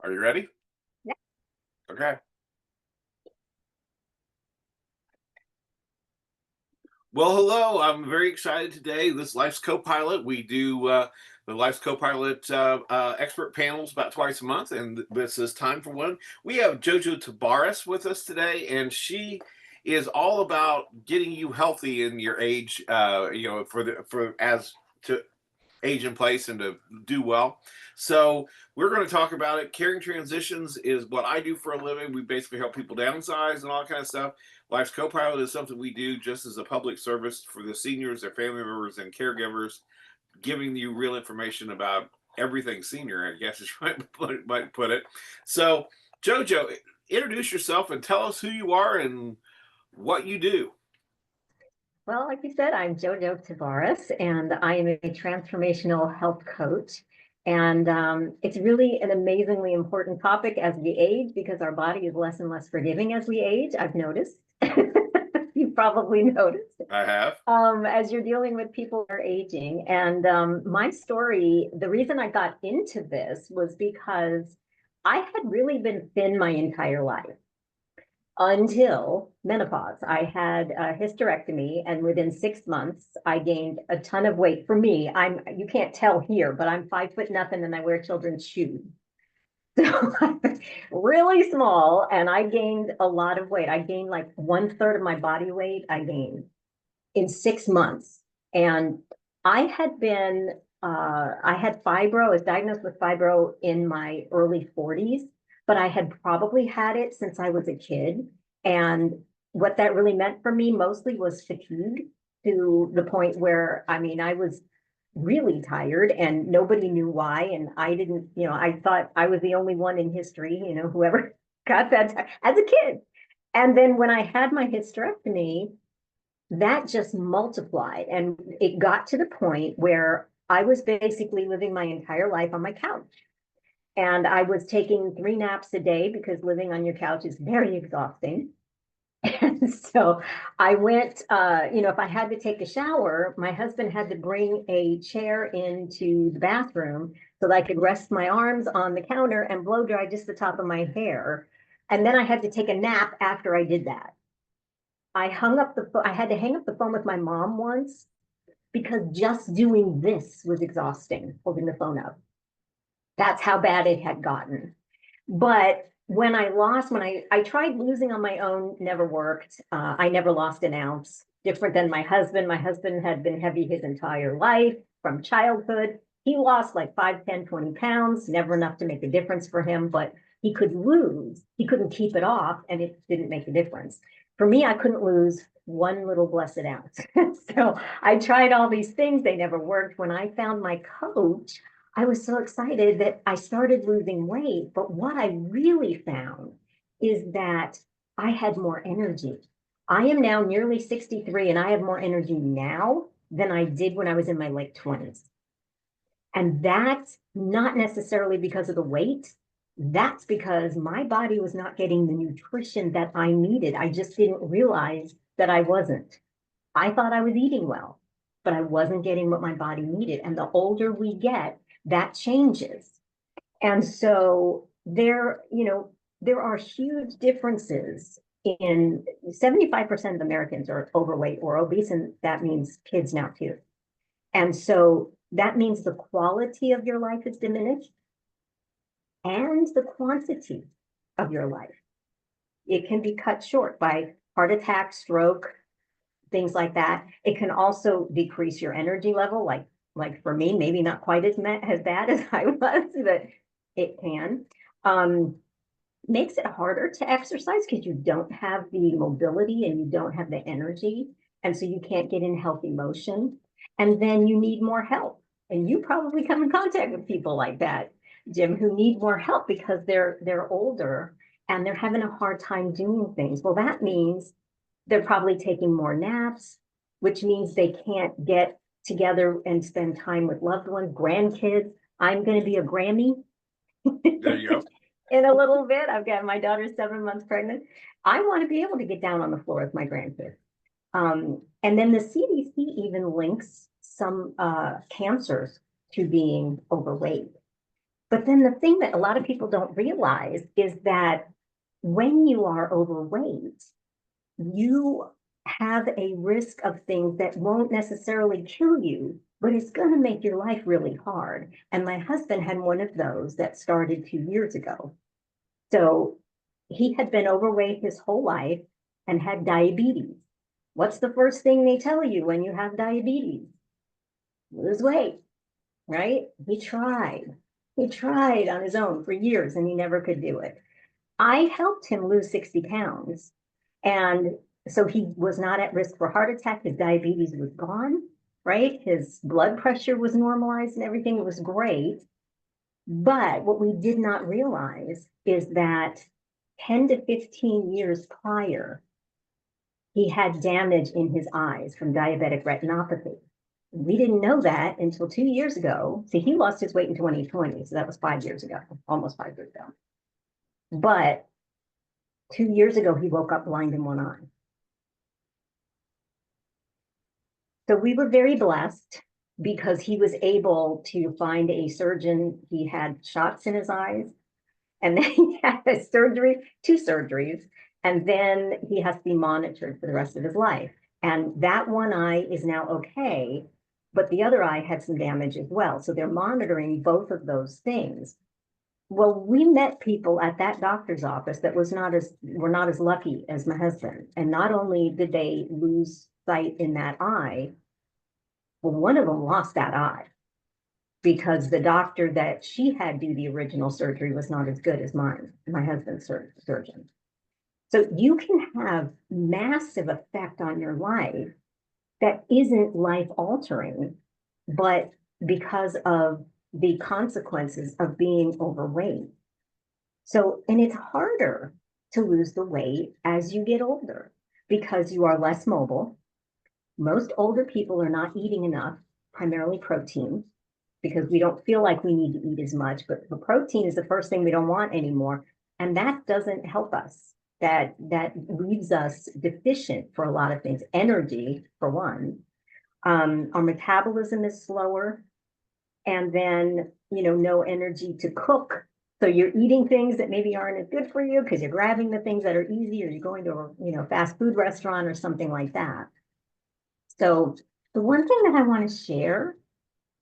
Are you ready? Yeah. Okay. Well, hello. I'm very excited today. This Life's Co-Pilot. We do the Life's Co-Pilot expert panels about twice a month, and this is time for one. We have Jojo Tabares with us today, and she is all about getting you healthy in your age. For as to age in place and to do well. So we're going to talk about it. Caring transitions is what I do for a living. We basically help people downsize and all that kind of stuff. Life's Co-Pilot is something we do just as a public service for the seniors, their family members, and caregivers, giving you real information about everything senior, I guess is might put it. So, Jojo, introduce yourself and tell us who you are and what you do. Well, like you said, I'm Jojo Tabares, and I am a transformational health coach. And it's really an amazingly important topic as we age because our body is less and less forgiving as we age. I've noticed. You've probably noticed. I have. As you're dealing with people who are aging. And my story, the reason I got into this was because I had really been thin my entire life until menopause. I had a hysterectomy, and within 6 months, I gained a ton of weight. For me, you can't tell here, but I'm 5 foot nothing and I wear children's shoes. So really small, and I gained a lot of weight. I gained like 1/3 of my body weight, I gained in 6 months. And I had fibro. I was diagnosed with fibro in my early 40s, but I had probably had it since I was a kid. And what that really meant for me mostly was fatigue, to the point where, I mean, I was really tired and nobody knew why. And I didn't, I thought I was the only one in history, whoever got that as a kid. And then when I had my hysterectomy, that just multiplied. And it got to the point where I was basically living my entire life on my couch. And I was taking 3 naps a day because living on your couch is very exhausting. And so I went, if I had to take a shower, my husband had to bring a chair into the bathroom so that I could rest my arms on the counter and blow dry just the top of my hair. And then I had to take a nap after I did that. I had to hang up the phone with my mom once because just doing this was exhausting, holding the phone up. That's how bad it had gotten. But when I tried losing on my own, never worked. I never lost an ounce. Different than my husband. My husband had been heavy his entire life from childhood. He lost like 5, 10, 20 pounds, never enough to make a difference for him, but he could lose. He couldn't keep it off, and it didn't make a difference. For me, I couldn't lose one little blessed ounce. So I tried all these things. They never worked. When I found my coach, I was so excited that I started losing weight. But what I really found is that I had more energy. I am now nearly 63, and I have more energy now than I did when I was in my late 20s. And that's not necessarily because of the weight. That's because my body was not getting the nutrition that I needed. I just didn't realize that I wasn't. I thought I was eating well, but I wasn't getting what my body needed. And the older we get, that changes. And so there are huge differences in 75% of Americans are overweight or obese, and that means kids now too. And so that means the quality of your life is diminished and the quantity of your life. It can be cut short by heart attack, stroke, things like that. It can also decrease your energy level, like for me, maybe not quite as bad as I was, but it can. Makes it harder to exercise because you don't have the mobility and you don't have the energy. And so you can't get in healthy motion. And then you need more help. And you probably come in contact with people like that, Jim, who need more help because they're older and they're having a hard time doing things. Well, that means they're probably taking more naps, which means they can't get together and spend time with loved ones, grandkids. I'm going to be a Grammy. There you go. In a little bit. I've got my daughter 7 months pregnant. I want to be able to get down on the floor with my grandkids. And then the CDC even links some cancers to being overweight. But then the thing that a lot of people don't realize is that when you are overweight, you have a risk of things that won't necessarily kill you, but it's going to make your life really hard. And my husband had one of those that started 2 years ago. So he had been overweight his whole life and had diabetes. What's the first thing they tell you when you have diabetes? Lose weight, right? He tried. He tried on his own for years and he never could do it. I helped him lose 60 pounds. And so he was not at risk for heart attack. His diabetes was gone, right? His blood pressure was normalized and everything was great. But what we did not realize is that 10 to 15 years prior, he had damage in his eyes from diabetic retinopathy. We didn't know that until 2 years ago. See, he lost his weight in 2020, so that was 5 years ago, almost 5 years ago. But 2 years ago, he woke up blind in one eye. So we were very blessed because he was able to find a surgeon. He had shots in his eyes, and then he had a surgery, two surgeries, and then he has to be monitored for the rest of his life. And that one eye is now okay, but the other eye had some damage as well. So they're monitoring both of those things. Well, we met people at that doctor's office that were not as lucky as my husband. And not only did they lose sight in that eye, well, one of them lost that eye because the doctor that she had do the original surgery was not as good as mine, my husband's surgeon. So you can have massive effect on your life that isn't life altering, but because of the consequences of being overweight. So, and it's harder to lose the weight as you get older because you are less mobile. Most older people are not eating enough, primarily protein, because we don't feel like we need to eat as much, but the protein is the first thing we don't want anymore. And that doesn't help us. That leaves us deficient for a lot of things. Energy, for one. Our metabolism is slower. And then, no energy to cook. So you're eating things that maybe aren't as good for you because you're grabbing the things that are easy, or you're going to a fast food restaurant or something like that. So the one thing that I want to share,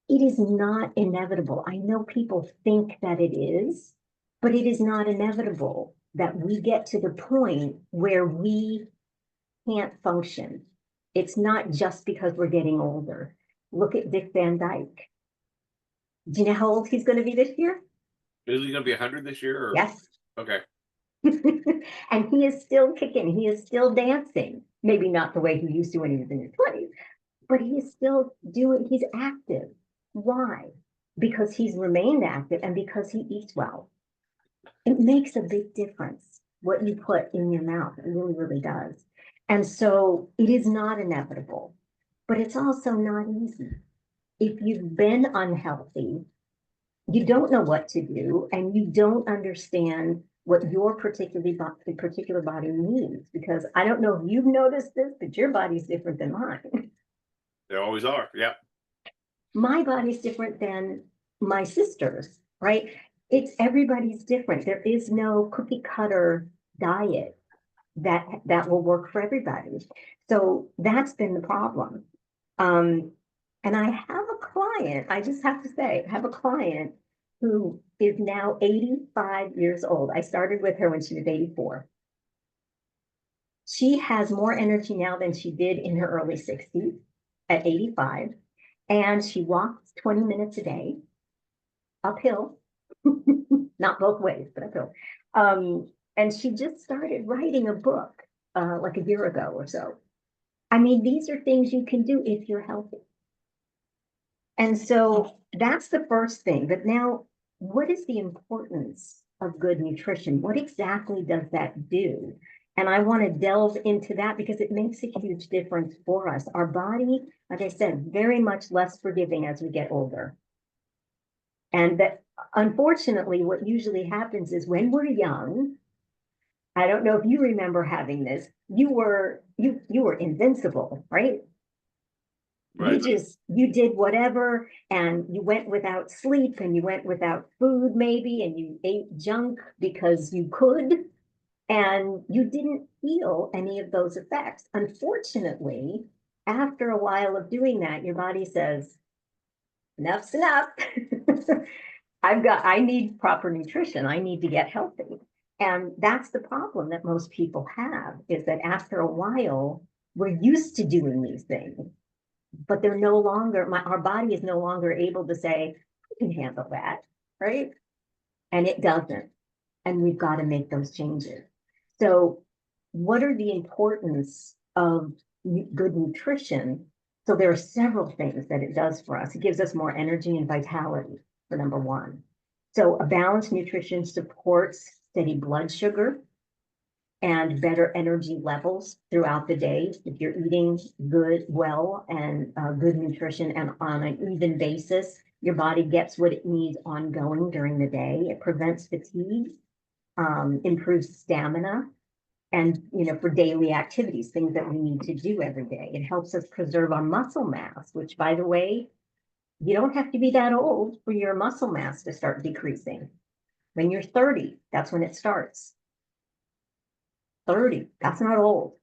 it is not inevitable. I know people think that it is, but it is not inevitable that we get to the point where we can't function. It's not just because we're getting older. Look at Dick Van Dyke. Do you know how old he's going to be this year? Is he going to be 100 this year? Or? Yes. Okay. And he is still kicking. He is still dancing. Maybe not the way he used to when he was in his 20s, but he is still he's active. Why? Because he's remained active and because he eats well. It makes a big difference what you put in your mouth. It really, really does. And so it is not inevitable, but it's also not easy. If you've been unhealthy, you don't know what to do, and you don't understand what your particular body needs. Because I don't know if you've noticed this, but your body's different than mine. They always are. Yeah. My body's different than my sister's, right? Everybody's different. There is no cookie cutter diet that will work for everybody. So that's been the problem. And I have a client, I just have to say, I have a client who is now 85 years old. I started with her when she was 84. She has more energy now than she did in her early 60s at 85. And she walks 20 minutes a day uphill, not both ways, but uphill. And she just started writing a book like a year ago or so. I mean, these are things you can do if you're healthy. And so that's the first thing. But now, what is the importance of good nutrition? What exactly does that do? And I want to delve into that because it makes a huge difference for us. Our body, like I said, very much less forgiving as we get older. And that, unfortunately, what usually happens is when we're young, I don't know if you remember having this, you were invincible, right? Right. You did whatever, and you went without sleep, and you went without food maybe, and you ate junk because you could, and you didn't feel any of those effects. Unfortunately, after a while of doing that, your body says, enough's enough. I need proper nutrition. I need to get healthy. And that's the problem that most people have, is that after a while, we're used to doing these things, but they're no longer, our body is no longer able to say, I can handle that, right? And it doesn't. And we've got to make those changes. So what are the importance of good nutrition? So there are several things that it does for us. It gives us more energy and vitality, for number one. So a balanced nutrition supports steady blood sugar and better energy levels throughout the day. If you're eating good, well, and good nutrition and on an even basis, your body gets what it needs ongoing during the day. It prevents fatigue, improves stamina, and for daily activities, things that we need to do every day. It helps us preserve our muscle mass, which, by the way, you don't have to be that old for your muscle mass to start decreasing. When you're 30, that's when it starts. 30, that's not old.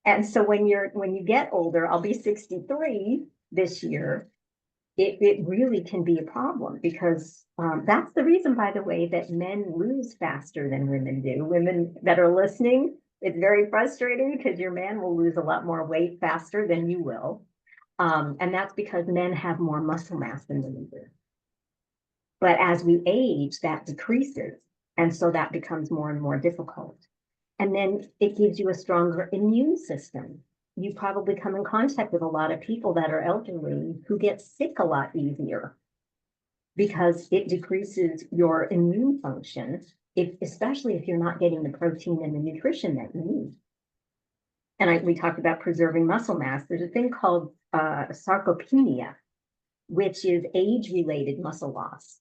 And so when you get older, I'll be 63 this year, it really can be a problem, because that's the reason, by the way, that men lose faster than women do. Women that are listening, it's very frustrating because your man will lose a lot more weight faster than you will. And that's because men have more muscle mass than women do. But as we age, that decreases. And so that becomes more and more difficult. And then it gives you a stronger immune system. You probably come in contact with a lot of people that are elderly who get sick a lot easier because it decreases your immune function, especially if you're not getting the protein and the nutrition that you need. And we talked about preserving muscle mass. There's a thing called sarcopenia, which is age-related muscle loss.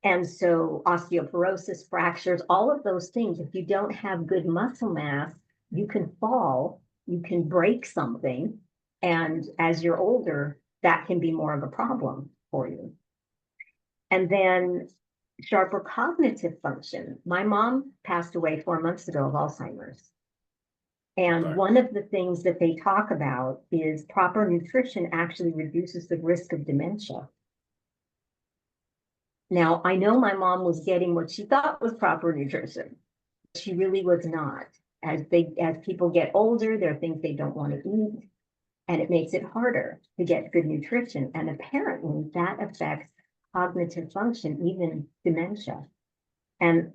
And so osteoporosis, fractures, all of those things, if you don't have good muscle mass, you can fall, you can break something. And as you're older, that can be more of a problem for you. And then sharper cognitive function. My mom passed away 4 months ago of Alzheimer's. And one of the things that they talk about is proper nutrition actually reduces the risk of dementia. Now, I know my mom was getting what she thought was proper nutrition. She really was not. As people get older, there are things they don't want to eat, and it makes it harder to get good nutrition. And apparently that affects cognitive function, even dementia. And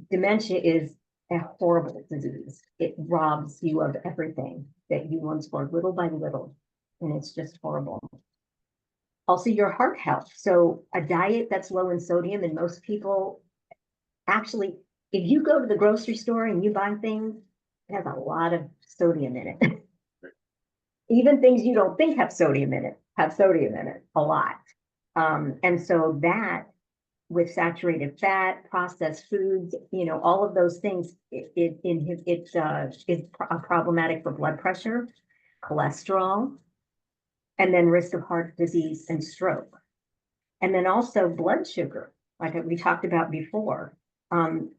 dementia is a horrible disease. It robs you of everything that you once were, little by little, and it's just horrible. Also, your heart health. So a diet that's low in sodium, and most people actually, if you go to the grocery store and you buy things, it has a lot of sodium in it. Even things you don't think have sodium in it, a lot. And so that, with saturated fat, processed foods, all of those things, it is problematic for blood pressure, cholesterol, and then risk of heart disease and stroke. And then also blood sugar, like we talked about before.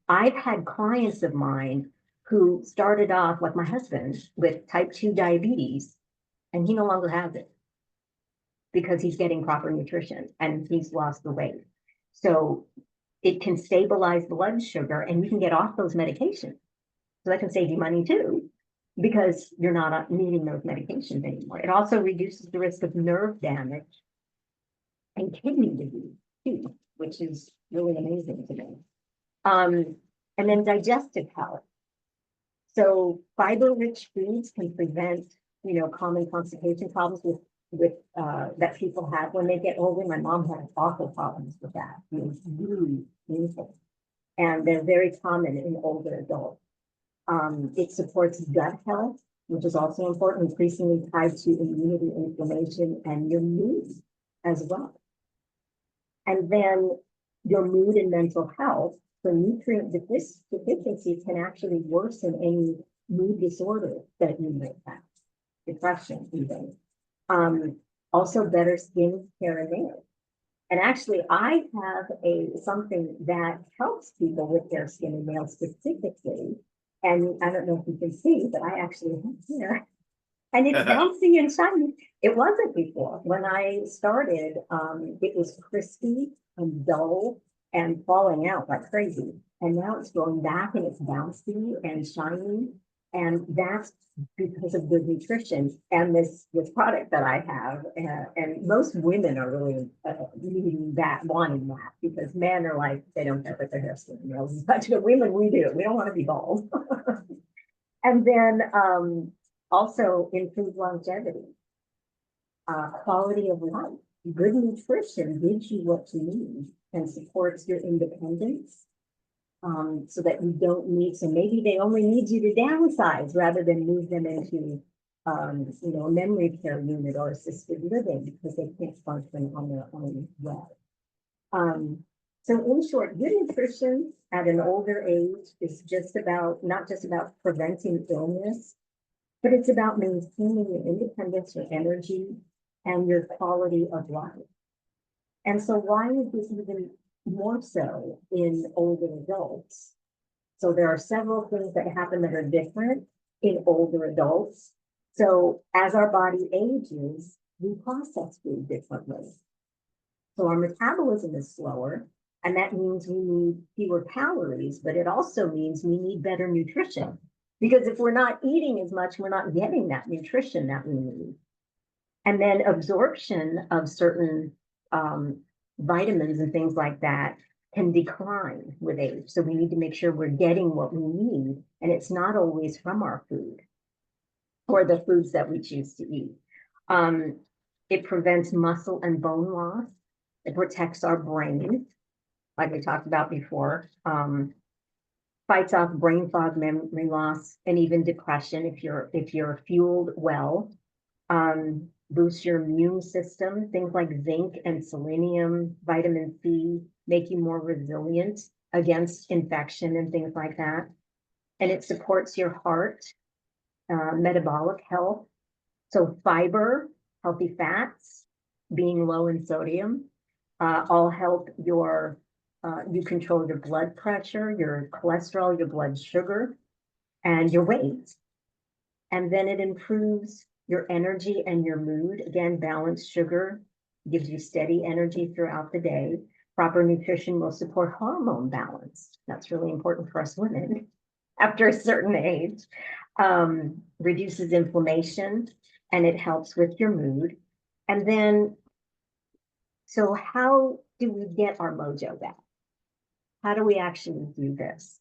I've had clients of mine who started off, like my husband, with type 2 diabetes, and he no longer has it because he's getting proper nutrition and he's lost the weight. So it can stabilize blood sugar, and you can get off those medications. So that can save you money too, because you're not needing those medications anymore. It also reduces the risk of nerve damage and kidney disease too, which is really amazing to me. And then digestive health. So fiber-rich foods can prevent, common constipation problems with that people have when they get older. My mom had awful problems with that. It was really painful, and they're very common in older adults. It supports gut health, which is also important, increasingly tied to immunity, inflammation, and your mood as well. And then your mood and mental health. So nutrient deficiencies can actually worsen any mood disorder that you might have. depression even. Also better skin care and nails. And actually, I have something that helps people with their skin and nails specifically. And I don't know if you can see, but I actually have here. And it's bouncy and shiny. It wasn't before. When I started, it was crispy and dull and falling out like crazy. And now it's going back and it's bouncy and shiny. And that's because of good nutrition and this product that I have. And most women are really needing that, wanting that, because men are like, they don't care what their hair, skin, and nails is. But women, we do. We don't want to be bald. And then also improve longevity, quality of life. Good nutrition gives you what you need and supports your independence, so that you don't need, so maybe they only need you to downsize rather than move them into, a memory care unit or assisted living because they can't function on their own well. So in short, good nutrition at an older age is not just about preventing illness, but it's about maintaining your independence, your energy, and your quality of life. And so why is this even more so in older adults? So there are several things that happen that are different in older adults. So as our body ages, we process food differently. So our metabolism is slower, and that means we need fewer calories, but it also means we need better nutrition. Because if we're not eating as much, we're not getting that nutrition that we need. And then absorption of certain vitamins and things like that can decline with age. So we need to make sure we're getting what we need, and it's not always from our food or the foods that we choose to eat. It prevents muscle and bone loss. It protects our brain, like we talked about before. Fights off brain fog, memory loss, and even depression if you're fueled well. Boosts your immune system. Things like zinc and selenium, vitamin C make you more resilient against infection and things like that. And it supports your heart, metabolic health. So fiber, healthy fats, being low in sodium, all help you control your blood pressure, your cholesterol, your blood sugar, and your weight. And then it improves your energy and your mood. Again, balanced sugar gives you steady energy throughout the day. Proper nutrition will support hormone balance. That's really important for us women after a certain age. Reduces inflammation, and it helps with your mood. And then, so how do we get our mojo back? How do we actually do this?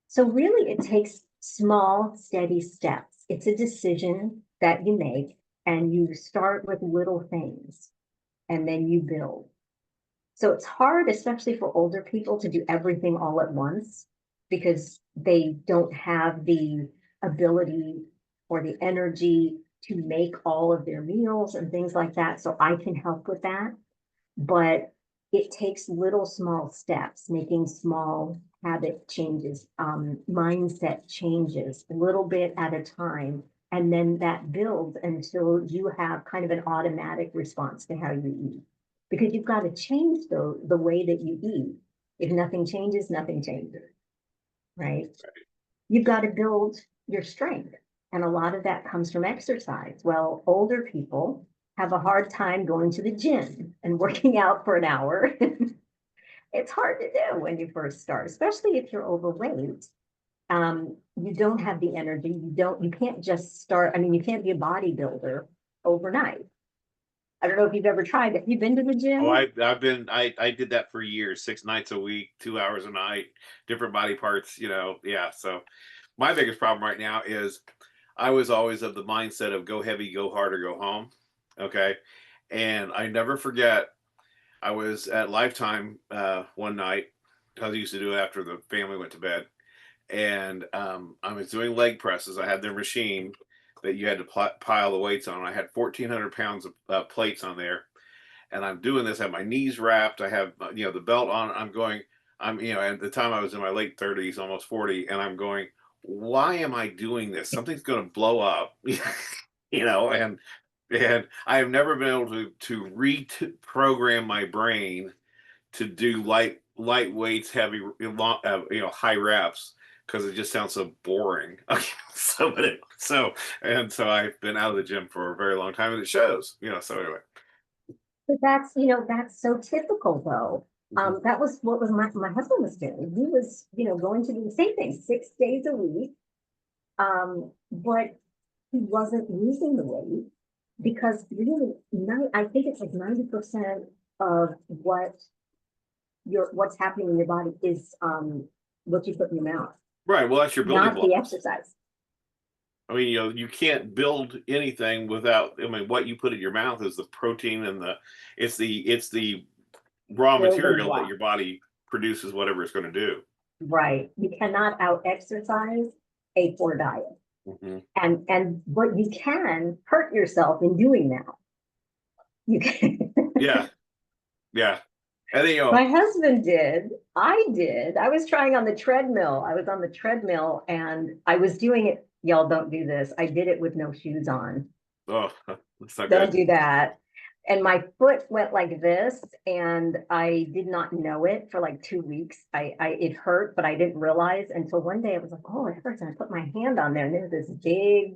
So really, it takes small, steady steps. It's a decision that you make, and you start with little things, and then you build. So it's hard, especially for older people, to do everything all at once because they don't have the ability or the energy to make all of their meals and things like that. So I can help with that. But it takes little small steps, making small habit changes, mindset changes, a little bit at a time. And then that builds until you have kind of an automatic response to how you eat. Because you've got to change the way that you eat. If nothing changes, nothing changes, right? You've got to build your strength. And a lot of that comes from exercise. Well, older people have a hard time going to the gym and working out for an hour. It's hard to do when you first start, especially if you're overweight. You don't have the energy. You can't just start. I mean, you can't be a bodybuilder overnight. I don't know if you've ever tried it. You've been to the Oh, gym? I did that for years, 6 nights a week, 2 hours a night, different body parts, yeah. So my biggest problem right now is I was always of the mindset of go heavy, go hard, or go home. Okay. And I never forget, I was at Lifetime one night, as I used to do it after the family went to bed. And I was doing leg presses. I had their machine that you had to pile the weights on. I had 1,400 pounds of plates on there, and I'm doing this. I have my knees wrapped. I have the belt on. At the time I was in my late 30s, almost 40, and I'm going, why am I doing this? Something's going to blow up. And I have never been able to reprogram my brain to do light weights, heavy, high reps, because it just sounds so boring. Okay, so I've been out of the gym for a very long time, and it shows. So anyway. But that's so typical though. Mhm. That was what was my husband was doing. He was, going to do the same thing 6 days a week. But he wasn't losing the weight because really, I think it's like 90% of what's happening in your body is what you put in your mouth, Right. Well, that's your building not the blocks. exercise. I mean, you can't build anything without. I mean, what you put in your mouth is the protein and it's the raw Building material that block. your body produces whatever it's going to do. Right. You cannot out exercise a poor diet. Hmm. And what you can hurt yourself in doing that. You can. Yeah, yeah, and then My husband did. I did. I was trying on the treadmill. I was on the treadmill and I was doing it. Y'all don't do this. I did it with no shoes on. oh, that's not Don't good. do that. And my foot went like this, and I did not know it for like 2 weeks. It hurt, but I didn't realize until one day I was like, oh, it hurts. And I put my hand on there, and there's this big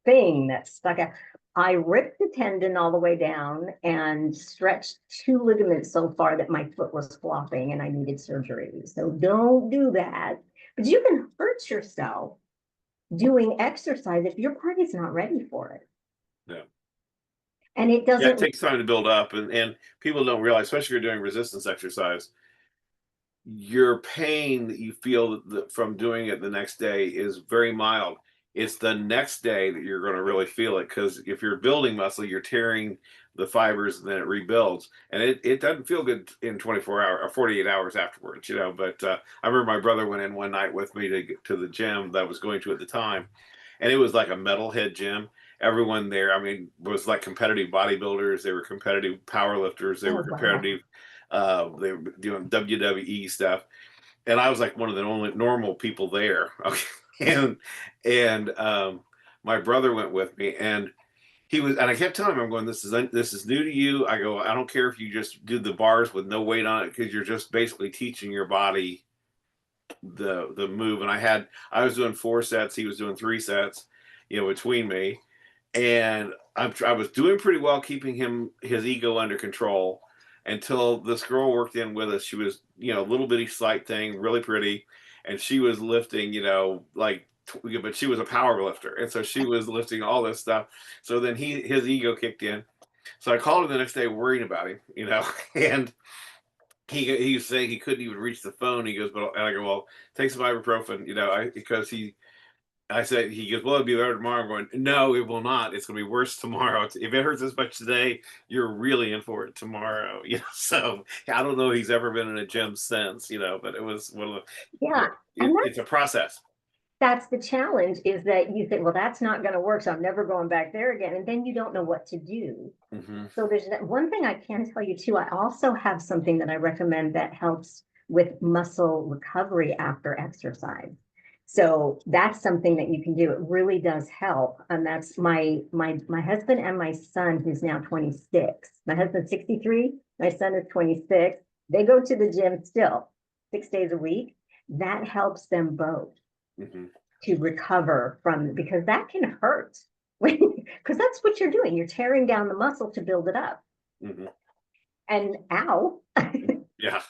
thing that stuck out. I ripped the tendon all the way down and stretched two ligaments so far that my foot was flopping and I needed surgery. So don't do that. But you can hurt yourself doing exercise if your body's not ready for it. Yeah. And it Yeah, it doesn't. takes time to build up, and people don't realize, especially if you're doing resistance exercise, your pain that you feel from doing it the next day is very mild. It's the next day that you're going to really feel it, because if you're building muscle, you're tearing the fibers and then it rebuilds. And it doesn't feel good in 24 hours or 48 hours afterwards. But I remember my brother went in one night with me to get to the gym that I was going to at the time. And it was like a metalhead gym. Everyone there, I mean, was like competitive bodybuilders. They were competitive powerlifters. They Oh, were wow. competitive they were doing WWE stuff, and I was like one of the only normal people there. Okay, and my brother went with me, and and I kept telling him, I'm going, this is new to you. I go, I don't care if you just do the bars with no weight on it, because you're just basically teaching your body the move. And I was doing 4 sets, he was doing 3 sets, between me, and I was doing pretty well keeping his ego under control, until this girl worked in with us. She was, a little bitty slight thing, really pretty, and she was lifting, like, but she was a power lifter, and so she was lifting all this stuff. So then his ego kicked in. So I called him the next day, worried about him, and he was saying he couldn't even reach the phone. He goes, and I go, well, take some ibuprofen, because I said, he goes, well, it'll be better tomorrow. I'm going, no, it will not. It's going to be worse tomorrow. If it hurts this much today, you're really in for it tomorrow. So I don't know if he's ever been in a gym since, but it was one of Yeah. And it's a process. that's the challenge is that you think, well, that's not going to work. So I'm never going back there again. And then you don't know what to do. Hmm. So there's that one thing I can tell you too. I also have something that I recommend that helps with muscle recovery after exercise. So that's something that you can do. It really does help. And that's my husband and my son, who's now 26. My husband's 63, my son is 26. They go to the gym still 6 days a week. That helps them both Hmm. to recover from, because that can hurt. Because that's what you're doing. You're tearing down the muscle to build it up. Hmm. And ow. Yeah.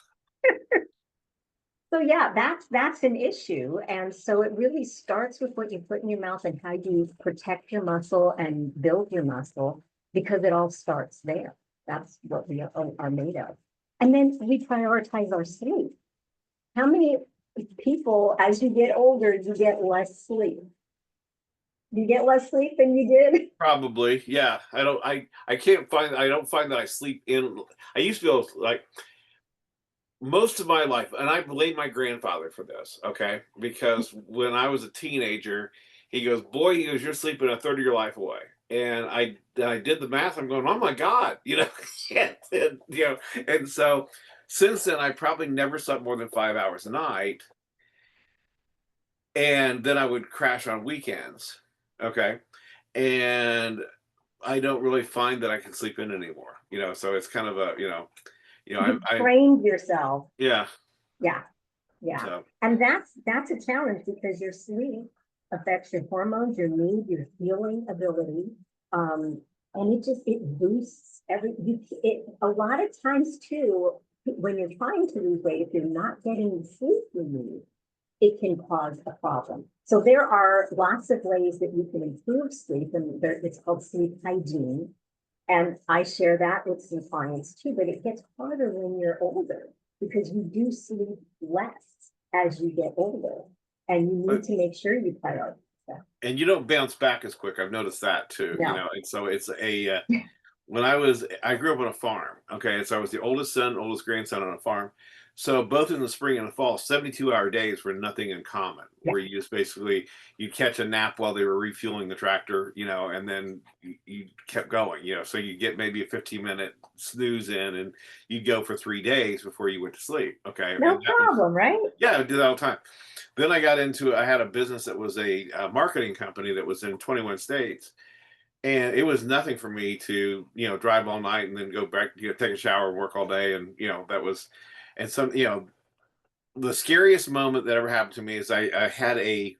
So yeah, that's an issue. And so it really starts with what you put in your mouth and how you protect your muscle and build your muscle, because it all starts there. That's what we are made of. And then we prioritize our sleep. How many people, as you get older, you get less sleep? You get less sleep than you did? Probably. Yeah. I don't find that I sleep in. I used to be able to, like, most of my life, and I blame my grandfather for this, okay? Because when I was a teenager, he goes, "Boy," he goes, "you're sleeping a third of your life away." And I did the math. I'm going, "Oh my God," and so since then, I probably never slept more than 5 hours a night, and then I would crash on weekends, okay? and I don't really find that I can sleep in anymore. So it's kind of a, You I trained yourself. yeah. Yeah, yeah. So And that's a challenge because your sleep affects your hormones, your mood, your healing ability. And it boosts a lot of times too, when you're trying to lose weight, if you're not getting the sleep you need, it can cause a problem. So there are lots of ways that you can improve sleep, and it's called sleep hygiene. And I share that with some clients too, but it gets harder when you're older because you do sleep less as you get older. And you uh, need to make sure you prioritize that. and you don't bounce back as quick. I've noticed that too. No. And so it's when I grew up on a farm. Okay, and so I was the oldest son, oldest grandson on a farm. So both in the spring and the fall, 72-hour days were nothing in common, Yeah. where you just basically you catch a nap while they were refueling the tractor, and then you kept going, so you get maybe a 15-minute snooze in, and you'd go for 3 days before you went to sleep. Okay, No and that was, problem, right? yeah, I did that all the time. Then I had a business that was a marketing company that was in 21 states, and it was nothing for me to drive all night and then go back, take a shower and work all day. And that was, and some the scariest moment that ever happened to me is I had a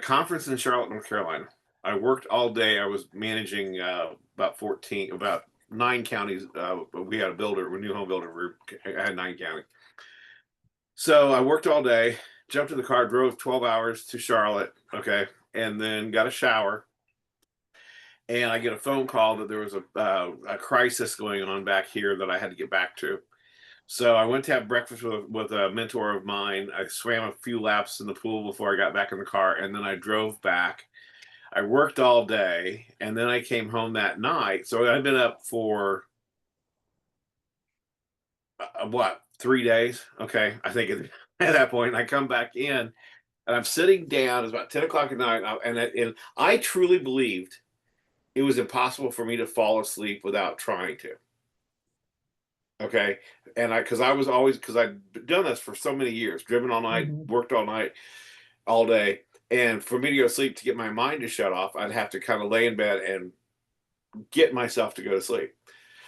conference in Charlotte, North Carolina. I worked all day. I was managing about 9 counties. We had a new home builder group. I had 9 counties. So I worked all day, jumped in the car, drove 12 hours to Charlotte. Okay. And then got a shower, and I get a phone call that there was a crisis going on back here that I had to get back to. So I went to have breakfast with a mentor of mine. I swam a few laps in the pool before I got back in the car, and then I drove back. I worked all day, and then I came home that night. So I'd been up for what, 3 days? Okay, I think at that point I come back in, and I'm sitting down. It's about 10 o'clock at night, and I truly believed it was impossible for me to fall asleep without trying to. Okay. And because I'd done this for so many years, driven all night, Mhm. worked all night, all day. And for me to go to sleep, to get my mind to shut off, I'd have to kind of lay in bed and get myself to go to sleep.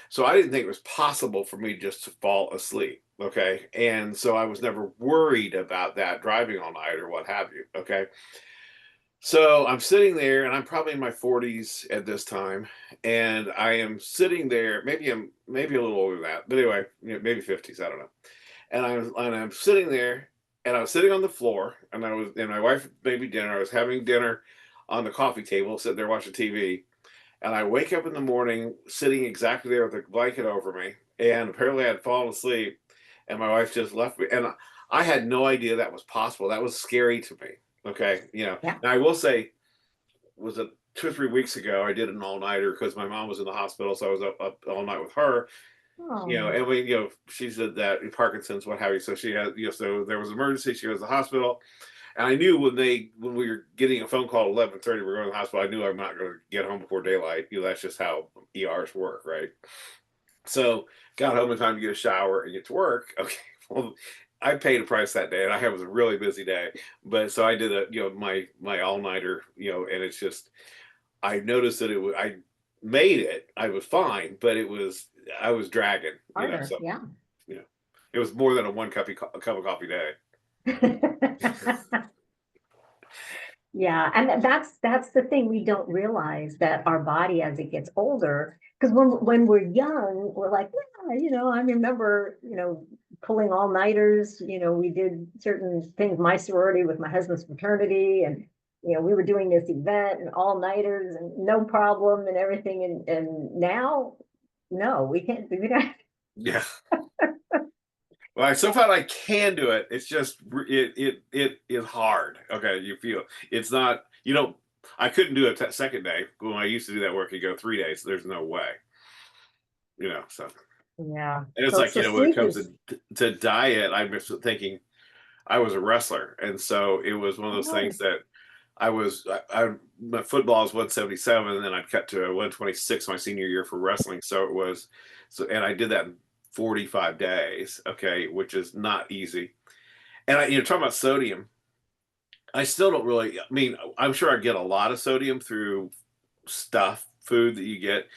So I didn't think it was possible for me just to fall asleep. Okay. And so I was never worried about that driving all night or what have you. Okay. So I'm sitting there, and I'm probably in my 40s at this time, and I am sitting there. Maybe a little older than that, but anyway, maybe 50s. I don't know. And I'm sitting there, and I was sitting on the floor, and my wife made me dinner. I was having dinner on the coffee table, sitting there watching TV, and I wake up in the morning, sitting exactly there with a blanket over me, and apparently I had fallen asleep, and my wife just left me, and I had no idea that was possible. That was scary to me. Okay, Yeah. Now I will say, was it 2 or 3 weeks ago? I did an all nighter because my mom was in the hospital, so I was up all night with her. Oh, And she said that Parkinson's, what have you. So she had, so there was an emergency. She was in the hospital, and I knew when we were getting a phone call at 11:30, we're going to the hospital. I knew I'm not going to get home before daylight. That's just how ERs work, right? So got home in time to get a shower and get to work. Okay, well, I paid a price that day, and I was a really busy day. But so I did my all nighter, and it's just I noticed that I made it. I was fine, but I was dragging, harder. So Yeah. you know, it was more than a cup of coffee day. Yeah, and that's the thing we don't realize that our body as it gets older, because when we're young, we're like, yeah, I remember, pulling all-nighters, we did certain things, my sorority with my husband's fraternity, and we were doing this event and all-nighters and no problem and everything, and now, no, we don't. Yeah. Well, so far I can do it. It's just it is hard. Okay, you feel it's not. You don't. I couldn't do it that second day when I used to do that work. You go 3 days. There's no way. So Yeah, and it's so like so when it sleep comes is, to diet, I'm just thinking I was a wrestler, and so it was one of those oh, things that my football is 177, and then I'd cut to 126 my senior year for wrestling. So it was and I did that in 45 days. Okay, which is not easy. And talking about sodium, I still don't really. I mean, I'm sure I get a lot of sodium through stuff food that you get,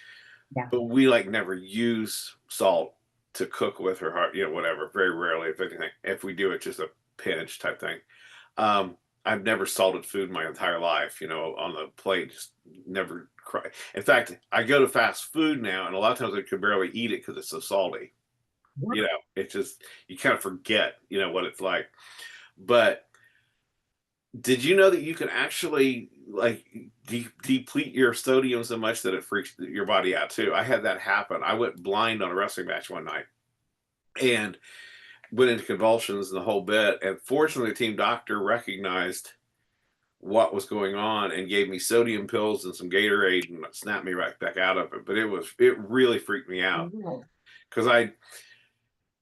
Yeah. but we like never use salt to cook with or whatever. Very rarely, if anything. If we do, it's just a pinch type thing. I've never salted food my entire life, on the plate, just never cry. In fact, I go to fast food now, and a lot of times I could barely eat it because it's so salty. It's just, you kind of forget, what it's like. But did you know that you can actually like deplete your sodium so much that it freaks your body out too? I had that happen. I went blind on a wrestling match one night and went into convulsions and the whole bit. And fortunately, the team doctor recognized what was going on and gave me sodium pills and some Gatorade and snapped me right back out of it. But it really freaked me out Oh, because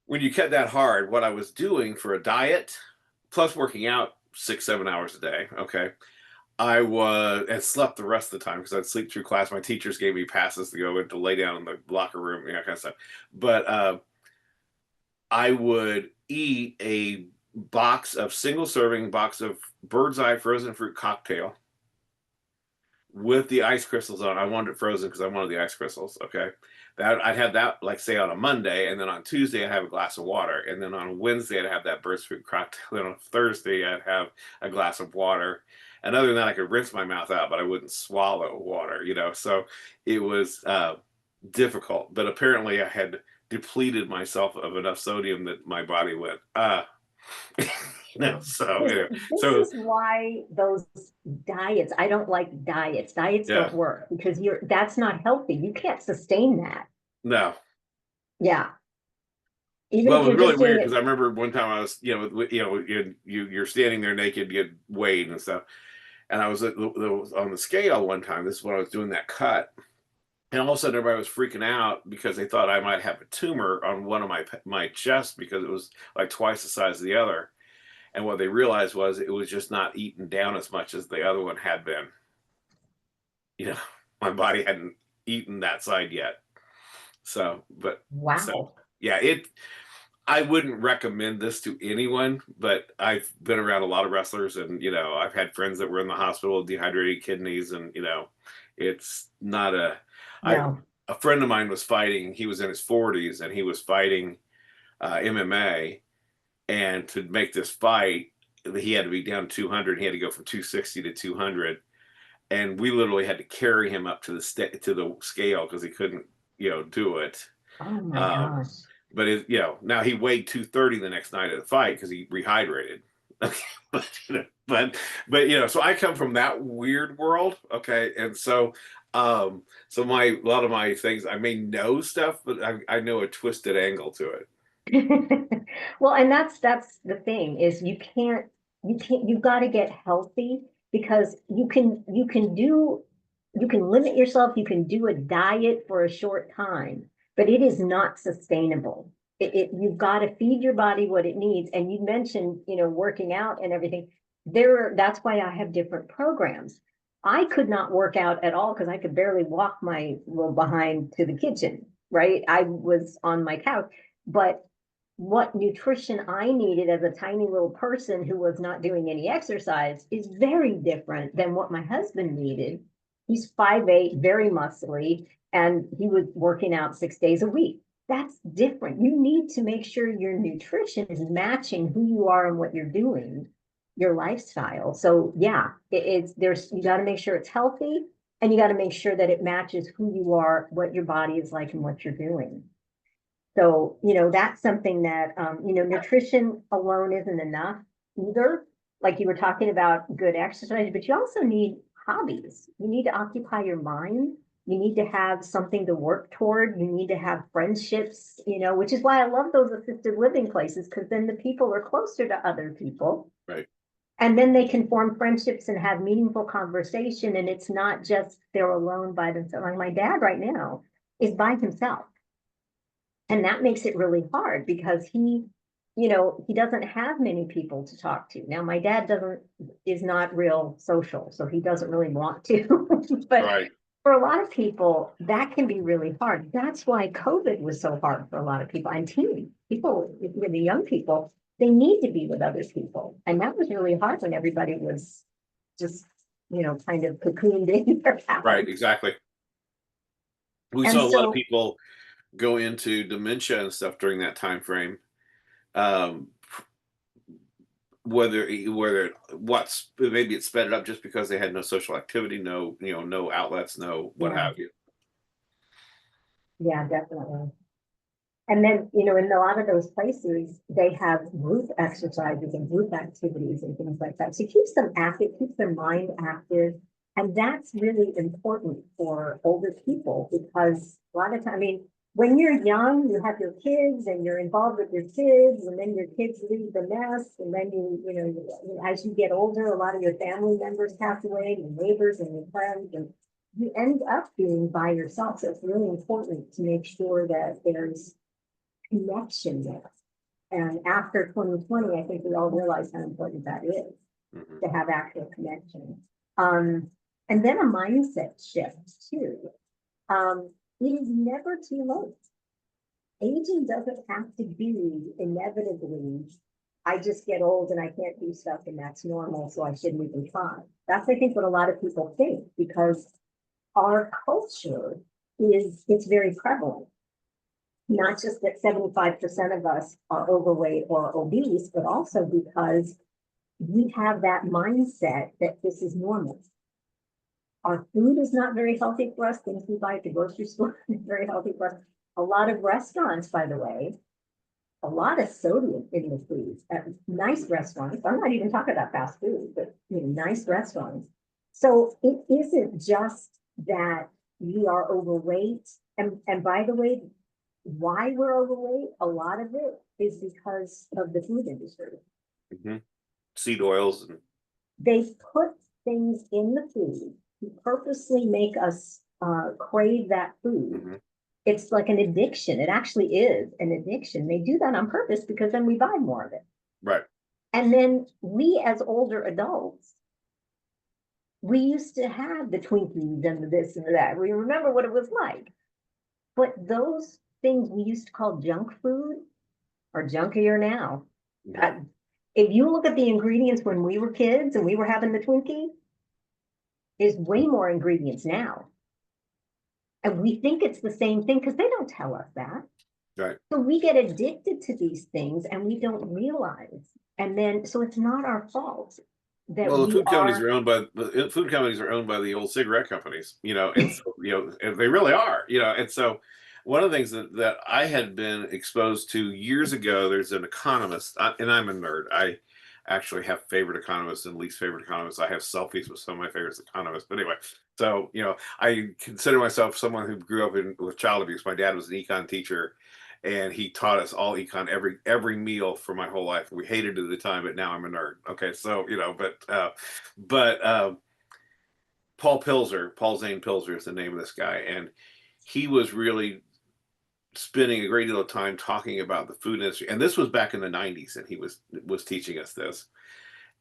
when you cut that hard, what I was doing for a diet plus working out 6, 7 hours a day, okay, I was and slept the rest of the time because I'd sleep through class. My teachers gave me passes to go and to lay down in the locker room, kind of stuff. But I would eat a single serving box of Bird's Eye frozen fruit cocktail with the ice crystals on. I wanted it frozen because I wanted the ice crystals. Okay. I'd have that, like, say, on a Monday, and then on Tuesday I'd have a glass of water, and then on Wednesday I'd have that Bird's fruit cocktail, and on Thursday I'd have a glass of water. And other than that, I could rinse my mouth out, but I wouldn't swallow water, So it was difficult. But apparently I had depleted myself of enough sodium that my body went, so this, anyway, this so is why those diets, I don't like diets. Diets yeah, don't work because that's not healthy. You can't sustain that. no. Yeah. Even Well, if it was you're really just doing weird because it. I remember one time I was, you're standing there naked, you get weighed and stuff, and I was on the scale one time. This is when I was doing that cut, and all of a sudden everybody was freaking out because they thought I might have a tumor on one of my chest because it was like twice the size of the other. And what they realized was it was just not eaten down as much as the other one had been. You know, my body hadn't eaten that side yet. So Wow. yeah, I wouldn't recommend this to anyone, but I've been around a lot of wrestlers and, I've had friends that were in the hospital with dehydrated kidneys and, it's not I, No. a friend of mine was fighting, he was in his 40s and he was fighting MMA, and to make this fight, he had to be down 200. He had to go from 260 to 200. And we literally had to carry him up to the scale because he couldn't, do it. Oh my Um, gosh. but now he weighed 230 the next night of the fight because he rehydrated. Okay, but so I come from that weird world. Okay, and so a lot of my things I may know stuff, but I know a twisted angle to it. Well, and that's the thing is you've got to get healthy because you can limit yourself, you can do a diet for a short time, but it is not sustainable. You've got to feed your body what it needs. And you mentioned, working out and everything. That's why I have different programs. I could not work out at all because I could barely walk my little behind to the kitchen, right? I was on my couch, but what nutrition I needed as a tiny little person who was not doing any exercise is very different than what my husband needed. He's 5'8", very muscly, and he was working out 6 days a week. That's different. You need to make sure your nutrition is matching who you are and what you're doing, your lifestyle. So yeah, you got to make sure it's healthy, and you got to make sure that it matches who you are, what your body is like, and what you're doing. So, that's something that, nutrition alone isn't enough either. Like you were talking about good exercise, but you also need hobbies. You need to occupy your mind. You need to have something to work toward. You need to have friendships, which is why I love those assisted living places, because then the people are closer to other people. Right. And then they can form friendships and have meaningful conversation. And it's not just they're alone by themselves. Like my dad right now is by himself. And that makes it really hard because he doesn't have many people to talk to. Now, my dad is not real social, so he doesn't really want to. But Right. for a lot of people, that can be really hard. That's why COVID was so hard for a lot of people and teen people, with the young people, they need to be with other people. And that was really hard when everybody was just kind of cocooned in their Right, house. exactly. We And saw a lot of so, people go into dementia and stuff during that time frame. Um, whether what's maybe it sped it up just because they had no social activity, no no outlets, no what yeah, have you. yeah, definitely. And then, in a lot of those places, they have group exercises and group activities and things like that. So it keeps them active, keeps their mind active. And that's really important for older people because a lot of time, I mean, when you're young, you have your kids and you're involved with your kids, and then your kids leave the nest, and then as you get older, a lot of your family members pass away, your neighbors and your friends, and you end up being by yourself. So it's really important to make sure that there's connection there. And after 2020, I think we all realize how important that is Hmm. to have actual connection. Um, and then a mindset shift too. It is never too late. Aging doesn't have to be inevitably, I just get old and I can't do stuff and that's normal, so I shouldn't even try. That's, I think, what a lot of people think because our culture it's very prevalent. Not just that 75% of us are overweight or obese, but also because we have that mindset that this is normal. Our food is not very healthy for us. Things we buy at the grocery store is very healthy for us. A lot of restaurants, by the way, a lot of sodium in the food at nice restaurants. I'm not even talking about fast food, but nice restaurants. So it isn't just that we are overweight. And by the way, why we're overweight, a lot of it is because of the food industry. Hmm. Seed oils and They put things in the food to purposely make us crave that food. hmm It's like an addiction. It actually is an addiction. They do that on purpose because then we buy more of it. right. And then we, as older adults, we used to have the Twinkies and the this and the that. We remember what it was like. But those things we used to call junk food are junkier now. Yeah. Uh, if you look at the ingredients when we were kids and we were having the Twinkie, there's way more ingredients now. And we think it's the same thing because they don't tell us that. Right. So we get addicted to these things and we don't realize. And then, so it's not our fault that Well, the we food companies are, are owned by the food companies are owned by the old cigarette companies, and so, and they really are, and so one of the things that I had been exposed to years ago, there's an economist, and I'm a nerd. I actually have favorite economists and least favorite economists. I have selfies with some of my favorite economists, but anyway, so I consider myself someone who grew up with child abuse. My dad was an econ teacher, and he taught us all econ every meal for my whole life. We hated it at the time, but now I'm a nerd. Okay, so but Paul Zane Pilzer is the name of this guy, and he was really spending a great deal of time talking about the food industry. And this was back in the '90s, and he was teaching us this,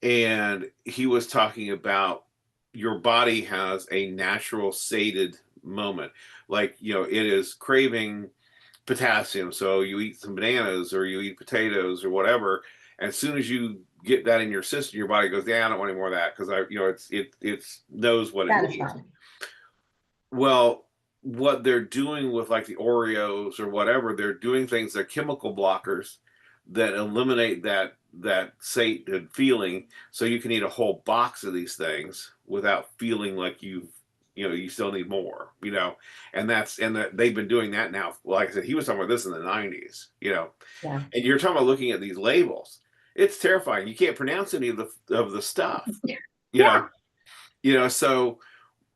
and he was talking about your body has a natural sated moment, like it is craving potassium. So you eat some bananas or you eat potatoes or whatever. And as soon as you get that in your system, your body goes, "Yeah, I don't want any more of that because it knows what it needs." satisfied. Well, what they're doing with like the Oreos or whatever, they're doing things, they're chemical blockers that eliminate that sated feeling, so you can eat a whole box of these things without feeling like you still need more, and they've been doing that now. Like I said, he was talking about this in the '90s, Yeah. and you're talking about looking at these labels. It's terrifying. You can't pronounce any of the stuff, you Yeah. know, so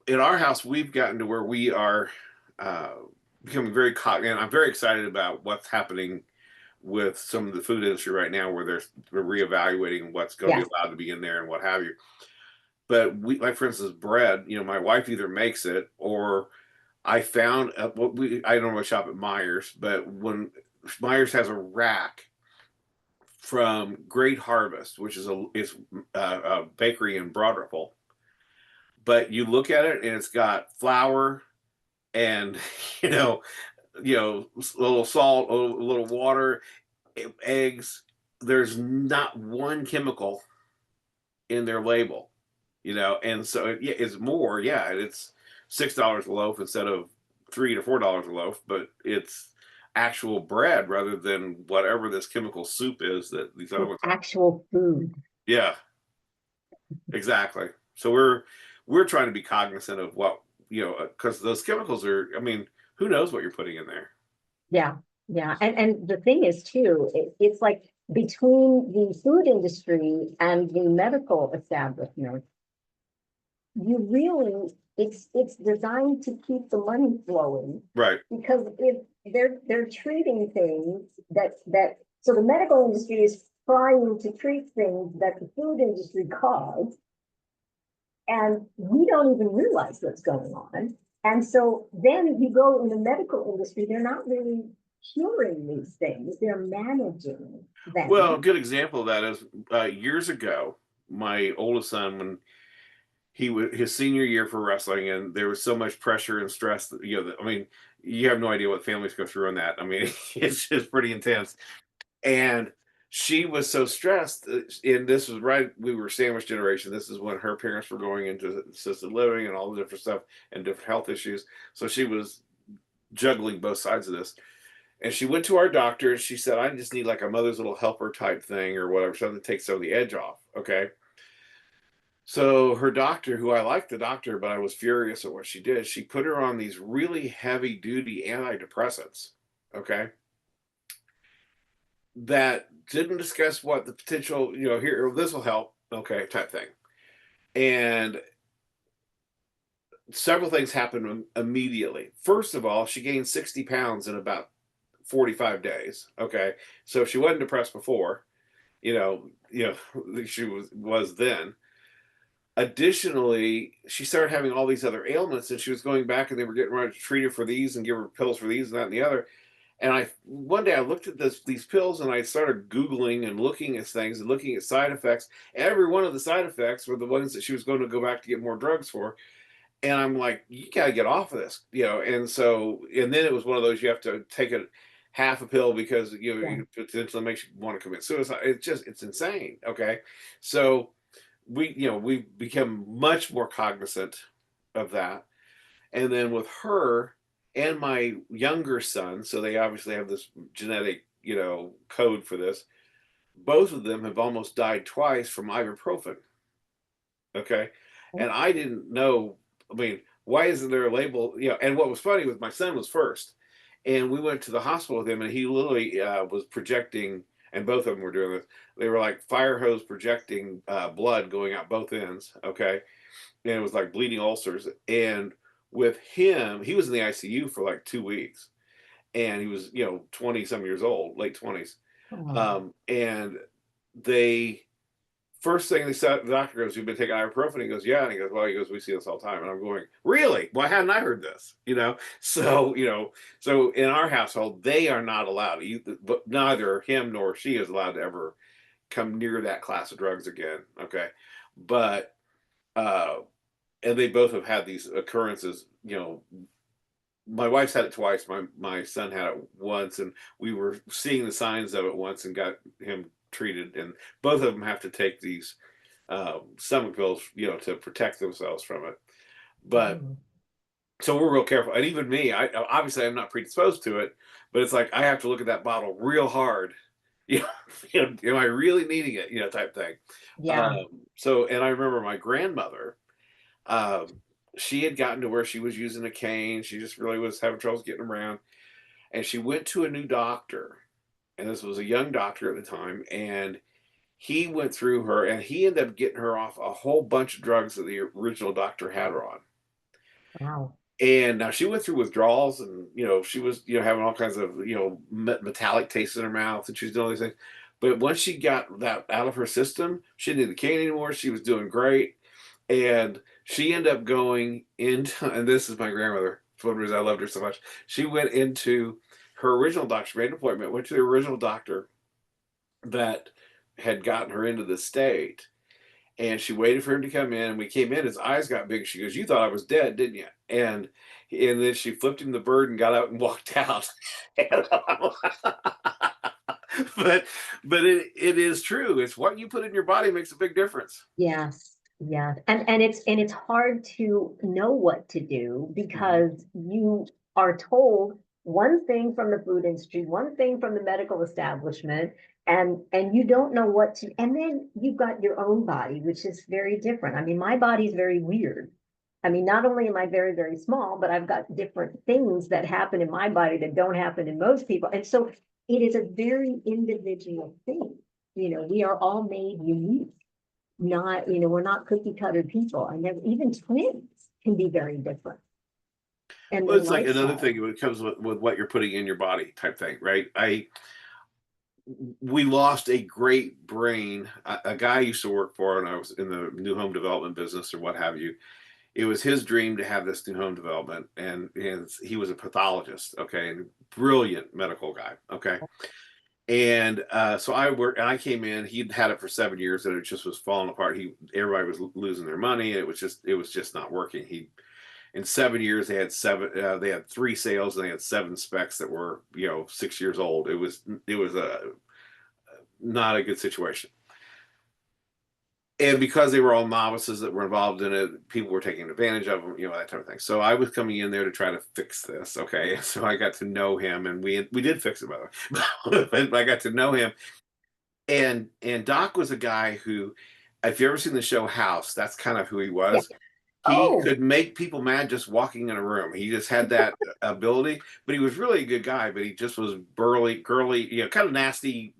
in our house, we've gotten to where we are uh, becoming very cognizant. And I'm very excited about what's happening with some of the food industry right now, where they're reevaluating what's going to be Yes. allowed to be in there and what have you. But like for instance, bread. My wife either makes it or I found what I normally shop at Myers, but when Myers has a rack from Great Harvest, which is a bakery in Broad Ripple, but you look at it and it's got flour and you know a little salt, a little water, eggs. There's not one chemical in their label, and so yeah, it's more, yeah, it's $6 a loaf instead of $3 to $4 a loaf, but it's actual bread rather than whatever this chemical soup is that these other It's ones are. actual food. Yeah, exactly. So we're trying to be cognizant of what, because those chemicals are, I mean, who knows what you're putting in there. Yeah, yeah. And the thing is too, it's like between the food industry and the medical establishment, you really, it's designed to keep the money flowing. Right. Because if they're treating things so the medical industry is trying to treat things that the food industry caused, and we don't even realize what's going on. And so then if you go in the medical industry, they're not really curing these things, they're managing Well, a them. good example of that is years ago, my oldest son, when he was his senior year for wrestling, and there was so much pressure and stress that, I mean, you have no idea what families go through on that. I mean, it's just pretty intense. And she was so stressed, and this was right, we were sandwich generation. This is when her parents were going into assisted living and all the different stuff and different health issues. So she was juggling both sides of this. And she went to our doctor and she said, I just need like a mother's little helper type thing or whatever, something to take some of the edge off. Okay. So her doctor, who I liked the doctor, but I was furious at what she did, she put her on these really heavy duty antidepressants. Okay. That didn't discuss what the potential, here, this will help. Okay. Type thing. And several things happened immediately. First of all, she gained 60 pounds in about 45 days. Okay. So if she wasn't depressed before, she was then. Additionally, she started having all these other ailments, and she was going back, and they were getting ready to treat her for these and give her pills for these and that and the other. And one day I looked at these pills, and I started Googling and looking at things and looking at side effects. Every one of the side effects were the ones that she was going to go back to get more drugs for. And I'm like, you gotta get off of this, And so, and then it was one of those, you have to take a half a pill because Yeah. it potentially makes you want to commit suicide. It's insane. Okay, so we've become much more cognizant of that. And then with her and my younger son, so they obviously have this genetic code for this. Both of them have almost died twice from ibuprofen. Okay. And I didn't know, I mean, why isn't there a label? And what was funny was my son was first. And we went to the hospital with him, and he literally was projecting, and both of them were doing this. They were like fire hose projecting blood going out both ends. Okay. And it was like bleeding ulcers. And with him, he was in the ICU for like 2 weeks. And he was, 20 some years old, late 20s. Oh, And they, first thing they said, the doctor goes, "You've been taking ibuprofen?" He goes, "Yeah." And he goes, "Well," he goes, "We see this all the time." And I'm going, "Really? Why hadn't I heard this?" So so in our household, they are not allowed, but neither him nor she is allowed to ever come near that class of drugs again. Okay, but uh, and they both have had these occurrences. My wife's had it twice. My son had it once, and we were seeing the signs of it once and got him treated. And both of them have to take these stomach pills, to protect themselves from it. But mm, so we're real careful. And even me, I obviously I'm not predisposed to it, but it's like I have to look at that bottle real hard. You know, am I really needing it? Type thing. yeah. So, and I remember my grandmother. Um, she had gotten to where she was using a cane. She just really was having troubles getting around, and she went to a new doctor. And this was a young doctor at the time, and he went through her, and he ended up getting her off a whole bunch of drugs that the original doctor had her on. Wow. And now she went through withdrawals, and she was having all kinds of metallic taste in her mouth, and she was doing all these things. But once she got that out of her system, she didn't need the cane anymore. She was doing great, and she ended up going into. And this is my grandmother. It's one reason I loved her so much. She went into her original doctor. She made an appointment. Went to the original doctor that had gotten her into the state, and she waited for him to come in. And we came in, his eyes got big. She goes, "You thought I was dead, didn't you?" And then she flipped him the bird and got out and walked out. but it is true. It's what you put in your body makes a big difference. Yes. Yeah, and it's hard to know what to do Mhm. because you are told one thing from the food industry, one thing from the medical establishment, and you don't know what to, and then you've got your own body, which is very different. I mean, my body's very weird. I mean, not only am I very, very small, but I've got different things that happen in my body that don't happen in most people. And so it is a very individual thing. We are all made unique, not, we're not cookie cutter people. I never, even twins can be very different and Well, their it's like another lifestyle. thing when it comes with what you're putting in your body type thing, right? We lost a great brain. A guy I used to work for, and I was in the new home development business or what have you. It was his dream to have this new home development, and he was a pathologist, okay, and brilliant medical guy, okay. And so I worked, and I came in. He'd had it for 7 years, and it just was falling apart. Everybody was losing their money. It was just not working. He In 7 years they had three sales, and they had seven specs that were 6 years old. It was a not a good situation. And because they were all novices that were involved in it, people were taking advantage of them, that type of thing. So I was coming in there to try to fix this. Okay, so I got to know him, and we did fix it, by the way. But I got to know him, and Doc was a guy who, if you ever seen the show House, that's kind of who he Yeah. was. He Oh, could make people mad just walking in a room. He just had that ability, but he was really a good guy. But he just was burly, girly, kind of nasty,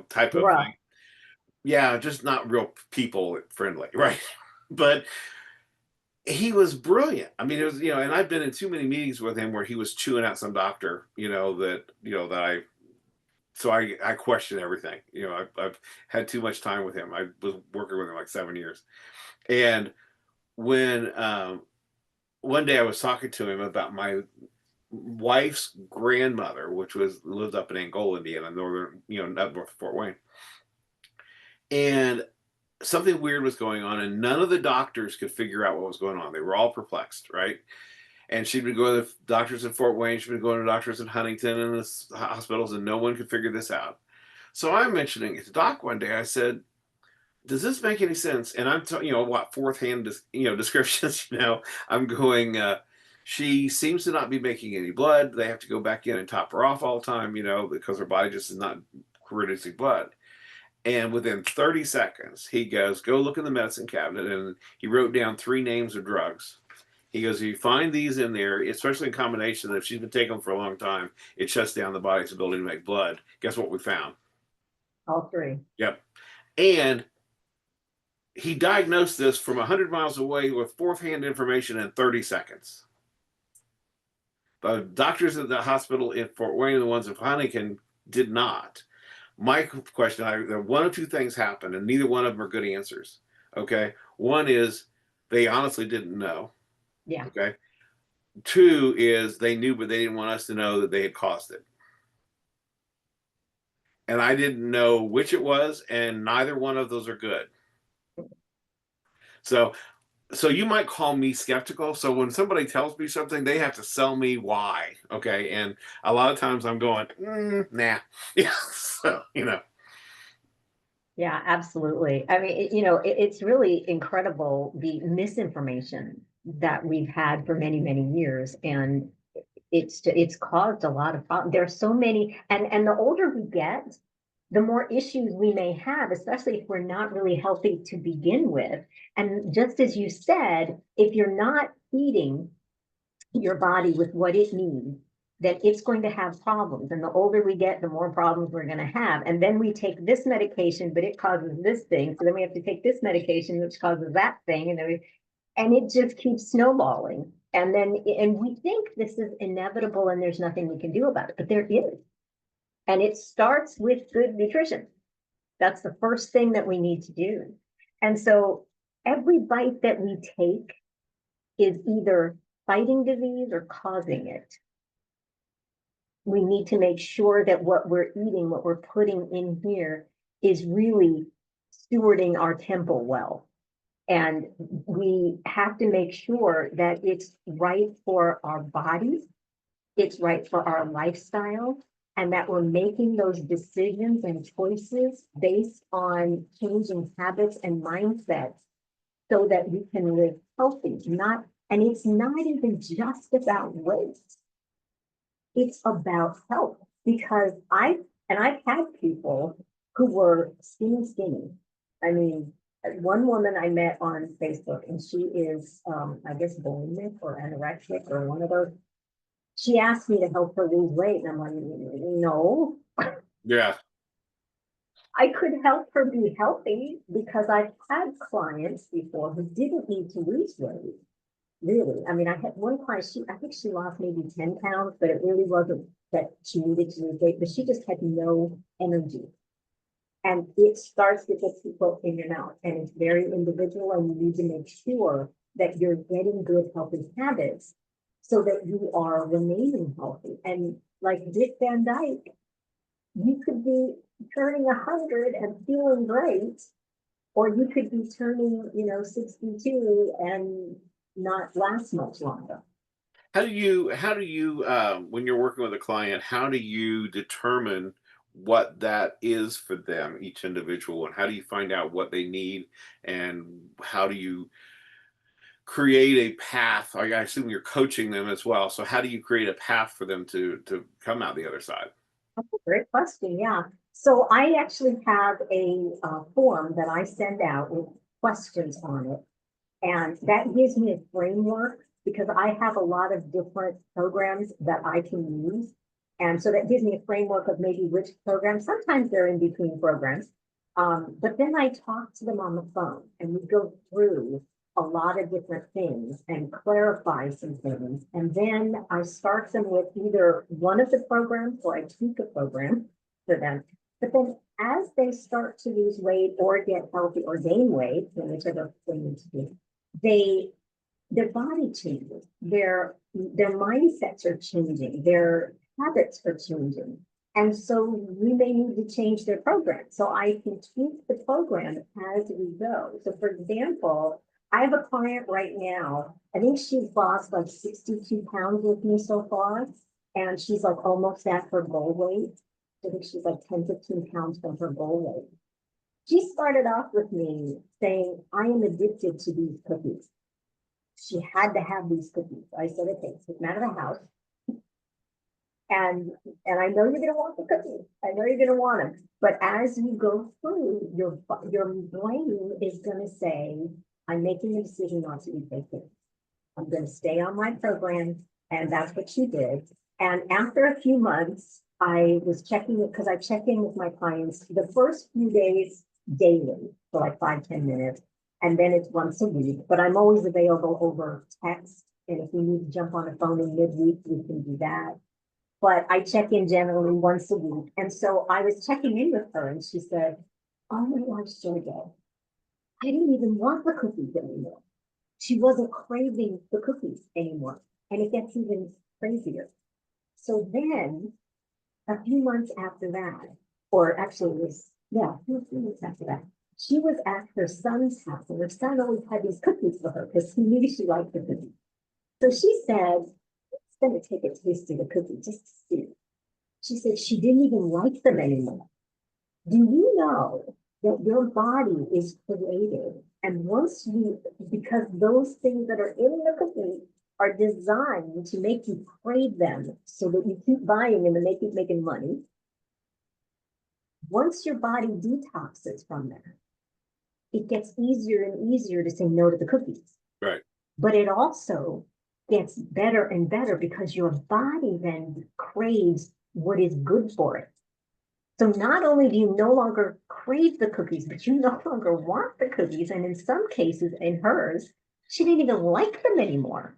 type of rough. thing. Yeah, just not real people friendly, right? But he was brilliant. I mean, it was, and I've been in too many meetings with him where he was chewing out some doctor, that I question everything. I've had too much time with him. I was working with him like 7 years. And when one day I was talking to him about my wife's grandmother, which was lived up in Angola, Indiana, northern, up north of Fort Wayne. And something weird was going on, and none of the doctors could figure out what was going on. They were all perplexed, right? And she'd been going to doctors in Fort Wayne, she'd been going to doctors in Huntington and the hospitals, and no one could figure this out. So I'm mentioning it to Doc one day. I said, "Does this make any sense?" And I'm telling what fourth hand, descriptions. I'm going. She seems to not be making any blood. They have to go back in and top her off all the time, because her body just is not producing blood. And within 30 seconds, he goes, "Go look in the medicine cabinet." And he wrote down three names of drugs. He goes, "If you find these in there, especially in combination, if she's been taking them for a long time, it shuts down the body's ability to make blood." Guess what we found? All three. Yep. And he diagnosed this from 100 miles away with fourth hand information in 30 seconds. The doctors at the hospital in Fort Wayne and the ones in Huntington did not. My question, one of two things happened, and neither one of them are good answers. Okay. One is they honestly didn't know. Yeah. Okay. Two is they knew, but they didn't want us to know that they had caused it. And I didn't know which it was, and neither one of those are good. So you might call me skeptical. So when somebody tells me something, they have to sell me why. Okay. And a lot of times I'm going, nah. Yeah. So, Yeah, absolutely. I mean, it's really incredible the misinformation that we've had for many, many years, and it's caused a lot of problems. There's so many, and the older we get, the more issues we may have, especially if we're not really healthy to begin with. And just as you said, if you're not feeding your body with what it needs, then it's going to have problems. And the older we get, the more problems we're going to have. And then we take this medication, but it causes this thing. So then we have to take this medication, which causes that thing. And it just keeps snowballing. And we think this is inevitable and there's nothing we can do about it, but there is. And it starts with good nutrition. That's the first thing that we need to do. And so every bite that we take is either fighting disease or causing it. We need to make sure that what we're eating, what we're putting in here, is really stewarding our temple well. And we have to make sure that it's right for our bodies, it's right for our lifestyle, and that we're making those decisions and choices based on changing habits and mindsets so that we can live healthy. And it's not even just about weight. It's about health because I've had people who were skinny. I mean, one woman I met on Facebook, and she is, I guess, bulimic or anorexic or one of those. She asked me to help her lose weight, and I'm like, no, Yeah. I could help her be healthy because I've had clients before who didn't need to lose weight. Really, I mean, I had one client, I think she lost maybe 10 pounds, but it really wasn't that she needed to lose weight, but she just had no energy. And it starts with what you put in your mouth, and it's very individual, and you need to make sure that you're getting good healthy habits so that you are remaining healthy. And like Dick Van Dyke, you could be turning 100 and feeling great, or you could be turning, 62 and not last much longer. When you're working with a client, how do you determine what that is for them, each individual, and how do you find out what they need, and how do you create a path? I assume you're coaching them as well. So how do you create a path for them to come out the other side? That's a great question. Yeah. So I actually have a form that I send out with questions on it. And that gives me a framework because I have a lot of different programs that I can use. And so that gives me a framework of maybe which programs, sometimes they're in between programs. But then I talk to them on the phone and we go through a lot of different things and clarify some things. And then I start them with either one of the programs or I tweak a program for them. But then as they start to lose weight or get healthy or gain weight, whichever they need to do, they their body changes, their mindsets are changing, their habits are changing. And so we may need to change their program. So I can tweak the program as we go. So for example, I have a client right now. I think she's lost like 62 pounds with me so far. And she's like almost at her goal weight. I think she's like 10, 15 pounds from her goal weight. She started off with me saying, I am addicted to these cookies. She had to have these cookies. I said, okay, take them out of the house. And I know you're gonna want the cookies. I know you're gonna want them. But as you go through, your brain is gonna say, I'm making a decision not to eat those cookies. I'm gonna stay on my program. And that's what she did. And after a few months, I was checking it because I check in with my clients the first few days daily for like 5, 10 minutes. And then it's once a week, but I'm always available over text. And if we need to jump on a phone in midweek, we can do that. But I check in generally once a week. And so I was checking in with her and she said, oh my gosh, Jojo, I didn't even want the cookies anymore. She wasn't craving the cookies anymore. And it gets even crazier. So then a few months after that, or actually it was, yeah, a few months after that, she was at her son's house and her son always had these cookies for her because he knew she liked the cookies. So she said, it's going to take a taste of the cookie just to see. She said she didn't even like them anymore. Do you know that your body is created? And once you, because those things that are in the cookie are designed to make you crave them so that you keep buying them and they keep making money. Once your body detoxes from them, it gets easier and easier to say no to the cookies. Right. But it also gets better and better because your body then craves what is good for it. So not only do you no longer crave the cookies, but you no longer want the cookies. And in some cases, in hers, she didn't even like them anymore.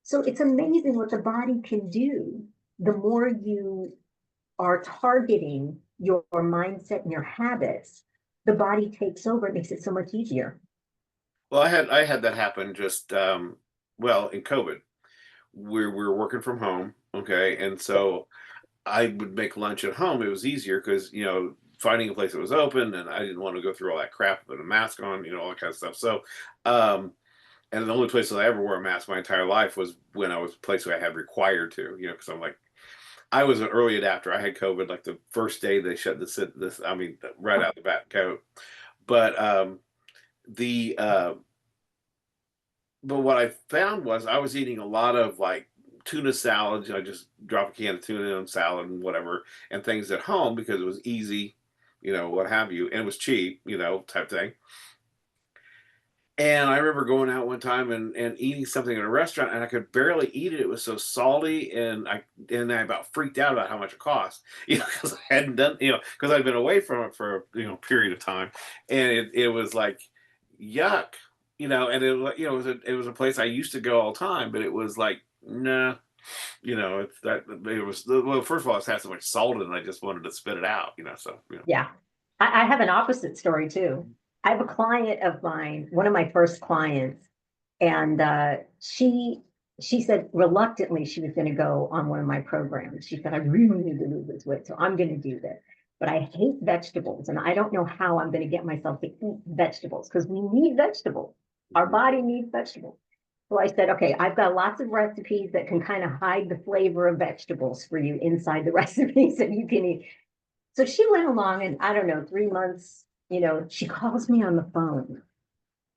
So it's amazing what the body can do. The more you are targeting your mindset and your habits, the body takes over. It makes it so much easier. Well, I had that happen just well, in COVID. We're working from home, okay, and so I would make lunch at home. It was easier because finding a place that was open, and I didn't want to go through all that crap with a mask on, all that kind of stuff. So, and the only place that I ever wore a mask my entire life was when I was a place where I had required to, because I'm like, I was an early adapter. I had COVID like the first day they shut this. I mean, right out the bat, COVID. But the but what I found was I was eating a lot of like tuna salads. I just drop a can of tuna on salad and whatever, and things at home because it was easy, what have you, and it was cheap, type thing. And I remember going out one time and eating something in a restaurant, and I could barely eat it. It was so salty, and I about freaked out about how much it cost, because I hadn't done, because I'd been away from it for a period of time, and it was like yuck, and it was a place I used to go all the time, but it was like nah, it's that it was well, first of all, it's had so much salt in it, I just wanted to spit it out, so Yeah. I have an opposite story too. I have a client of mine, one of my first clients, and she said reluctantly she was going to go on one of my programs. She said, I really need to lose this weight, so I'm going to do this. But I hate vegetables, and I don't know how I'm going to get myself to eat vegetables because we need vegetables. Our Mhm. body needs vegetables. So I said, okay, I've got lots of recipes that can kind of hide the flavor of vegetables for you inside the recipes that you can eat. So she went along and I don't know, 3 months, she calls me on the phone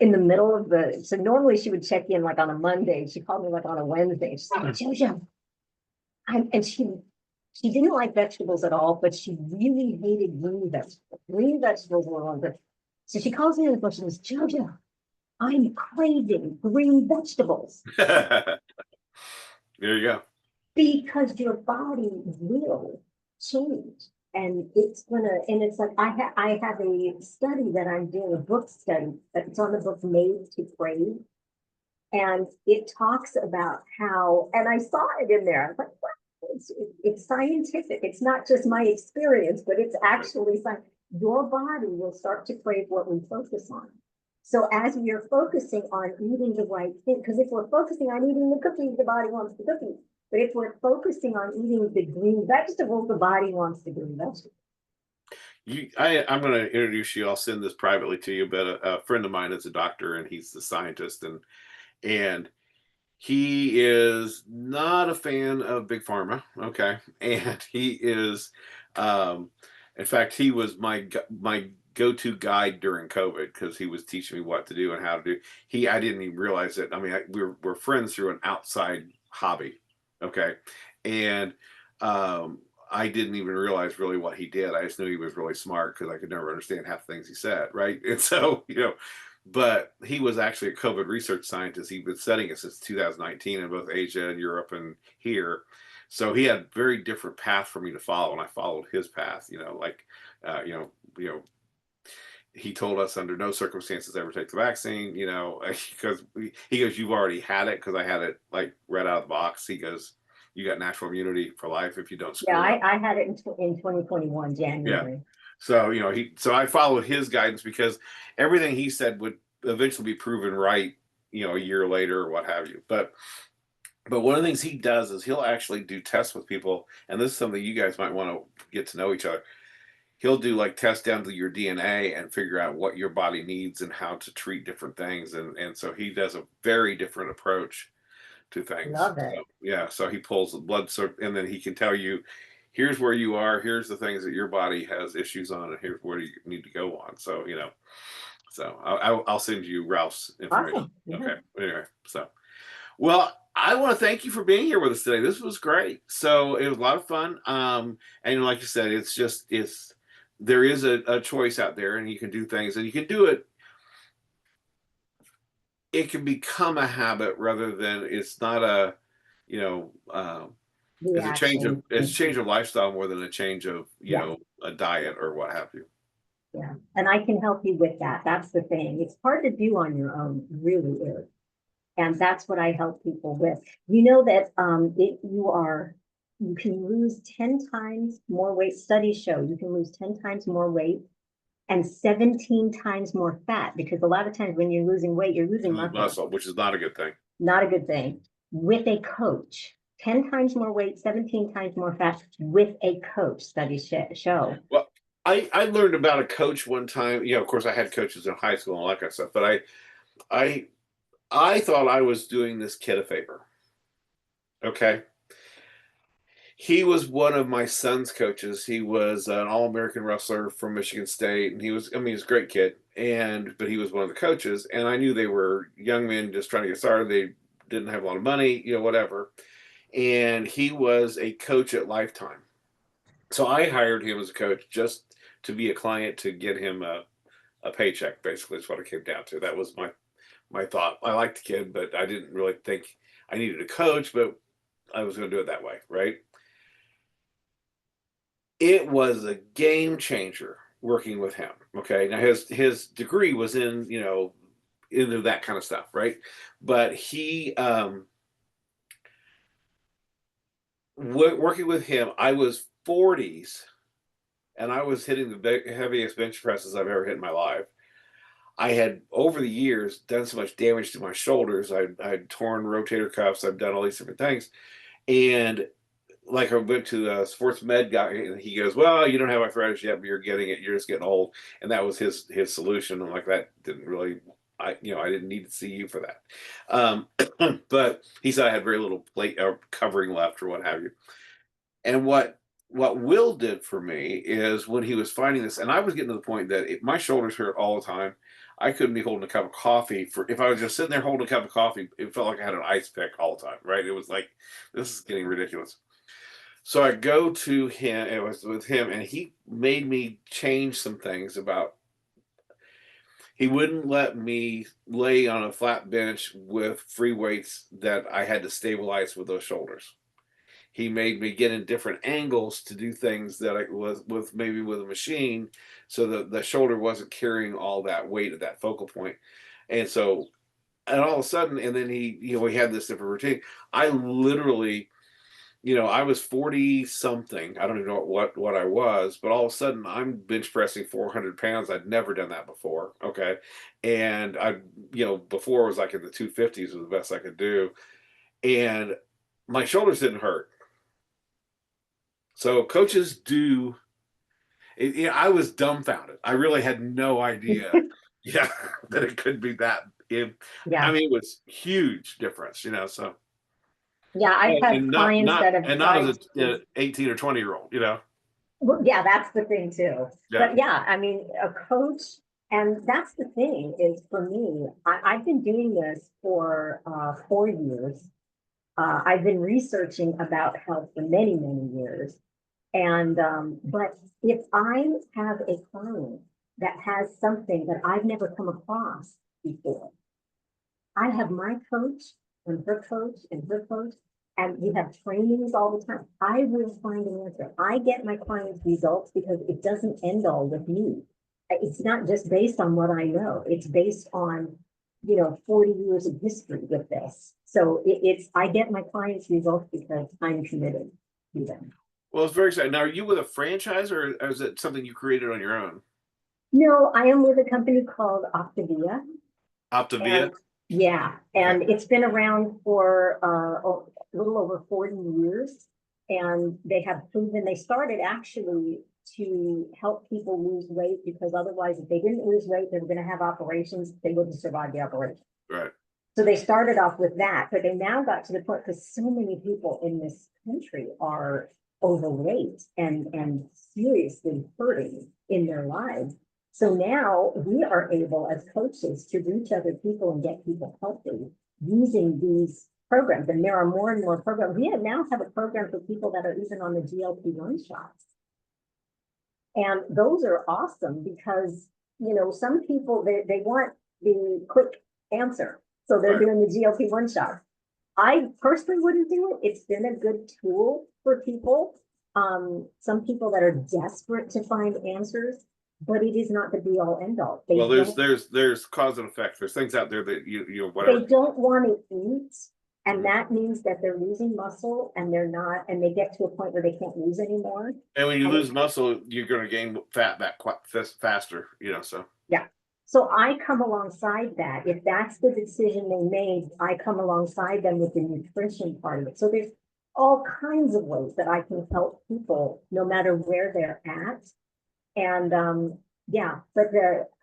in the middle of so normally she would check in like on a Monday. She called me like on a Wednesday. She's like, Jojo, and she didn't like vegetables at all, but she really hated green vegetables. Green vegetables were one of the, so she calls me on the phone. She goes, Jojo, I'm craving green vegetables There you go. because your body will change. And it's like I have a study that I'm doing, a book study, it's on the book Made to Crave. And it talks about how, and I saw it in there. I was like, what? It's scientific. It's not just my experience, but it's actually science. Your body will start to crave what we focus on. So as we are focusing on eating the right thing, because if we're focusing on eating the cookies, the body wants the cookies. But if we're focusing on eating the green vegetables, the body wants the green vegetables. I'm going to introduce you. I'll send this privately to you, but a friend of mine is a doctor and he's the scientist, and he is not a fan of big pharma. Okay, and he is, um, in fact, he was my go-to guide during COVID because he was teaching me what to do and how to do. I didn't even realize it. I mean, we're friends through an outside hobby. Okay, and um, I didn't even realize really what he did. I just knew he was really smart because I could never understand half the things he said. Right, and so but he was actually a COVID research scientist. He'd been studying it since 2019 in both Asia and Europe and here. So he had a very different path for me to follow, and I followed his path. Like, uh, you know, you know, he told us under no circumstances ever take the vaccine. Because he goes, you've already had it because I had it like right out of the box. He goes, you got natural immunity for life if you don't Yeah, screw up. I had it in 2021, Yeah. January. So so I followed his guidance because everything he said would eventually be proven right, a year later or what have you. But one of the things he does is he'll actually do tests with people, and this is something you guys might want to get to know each other. He'll do like tests down to your DNA and figure out what your body needs and how to treat different things, and so he does a very different approach to things. Love So it. yeah, so he pulls the blood, and then he can tell you, here's where you are, here's the things that your body has issues on, and here's where you need to go on. So so I'll send you Ralph's information. Awesome. Yeah. Okay. Anyway, so well, I want to thank you for being here with us today. This was great. So it was a lot of fun. And like you said, it's there is a choice out there, and you can do things, and you can do it. It can become a habit rather than it's not a, you know, Reaction. it's a change of lifestyle more than a change of Yeah. a diet or what have you. Yeah. And I can help you with that. That's the thing. It's hard to do on your own, it really is. And that's what I help people with. You know that you can lose 10 times more weight. Studies show you can lose 10 times more weight and 17 times more fat because a lot of times when you're losing weight, you're losing muscle. Muscle, which is not a good thing. Not a good thing. With a coach, 10 times more weight, 17 times more fat with a coach, studies show. Well, I learned about a coach one time. Of course, I had coaches in high school and all that kind of stuff, but I I thought I was doing this kid a favor. Okay. He was one of my son's coaches. He was an All-American wrestler from Michigan State, and he was, I mean, he's a great kid, but he was one of the coaches, and I knew they were young men just trying to get started. They didn't have a lot of money, whatever. And he was a coach at Lifetime. So I hired him as a coach just to be a client to get him a paycheck, basically, is what it came down to. That was my thought. I liked the kid, but I didn't really think I needed a coach, but I was going to do it that way, right? It was a game changer working with him. Okay, now his degree was in into that kind of stuff, right? But he working with him, I was 40s and I was hitting the heaviest bench presses I've ever hit in my life. I had over the years done so much damage to my shoulders. I'd torn rotator cuffs. I've done all these different things, and like I went to the sports med guy, and he goes, "Well, you don't have arthritis yet, but you're getting it. You're just getting old." And that was his solution. I'm like, that didn't really, I didn't need to see you for that. But he said I had very little plate or covering left, or what have you. And what Will did for me is when he was finding this, and I was getting to the point that my shoulders hurt all the time. I couldn't be holding a cup of coffee for if I was just sitting there holding a cup of coffee. It felt like I had an ice pick all the time, right? It was like this is getting ridiculous. So I go to him, it was with him, and he made me change some things about he wouldn't let me lay on a flat bench with free weights that I had to stabilize with those shoulders. He made me get in different angles to do things that I was with maybe with a machine so that the shoulder wasn't carrying all that weight at that focal point. And so and all of a sudden, and then we had this different routine. I literally I was 40 something. I don't even know what I was, but all of a sudden I'm bench pressing 400 pounds. I'd never done that before. Okay. And before it was like in the 250s was the best I could do. And my shoulders didn't hurt. So coaches do, I was dumbfounded. I really had no idea, yeah, that it could be that. I Yeah. mean, it was huge difference, so. Yeah, I've had And not clients not that have and not tried as to. a 18 or 20-year-old. Well, yeah, that's the thing too. Yeah. But yeah, I mean, a coach, and that's the thing is for me, I've been doing this for 4 years. I've been researching about health for many, many years. And but if I have a client that has something that I've never come across before, I have my coach and her coach and her coach, and we have trainings all the time. I will find an answer. I get my clients' results because it doesn't end all with me. It's not just based on what I know. It's based on, 40 years of history with this. So I get my clients' results because I'm committed to them. Well, it's very exciting. Now, are you with a franchise or is it something you created on your own? No, I am with a company called Optavia. Optavia? And yeah, Okay. and it's been around for a little over 40 years. And they have proven they started actually to help people lose weight because otherwise, if they didn't lose weight, they were going to have operations, they wouldn't survive the operation. Right. So they started off with that, but they now got to the point because so many people in this country are overweight and seriously hurting in their lives. So now we are able as coaches to reach other people and get people healthy using these programs. And there are more and more programs. We now have a program for people that are even on the GLP-1 shots. And those are awesome because, some people, they want the quick answer. So they're Right. doing the GLP-1 shot. I personally wouldn't do it. It's been a good tool for people. Some people that are desperate to find answers, but it is not the be all end all. Well, there's cause and effect. There's things out there that whatever. They don't want to eat, and Mhm. that means that they're losing muscle and they're not, and they get to a point where they can't lose anymore. And when you And lose muscle, you're going to gain fat back quite faster, so. yeah. So I come alongside that. If that's the decision they made, I come alongside them with the nutrition part of it. So there's all kinds of ways that I can help people no matter where they're at. And yeah, but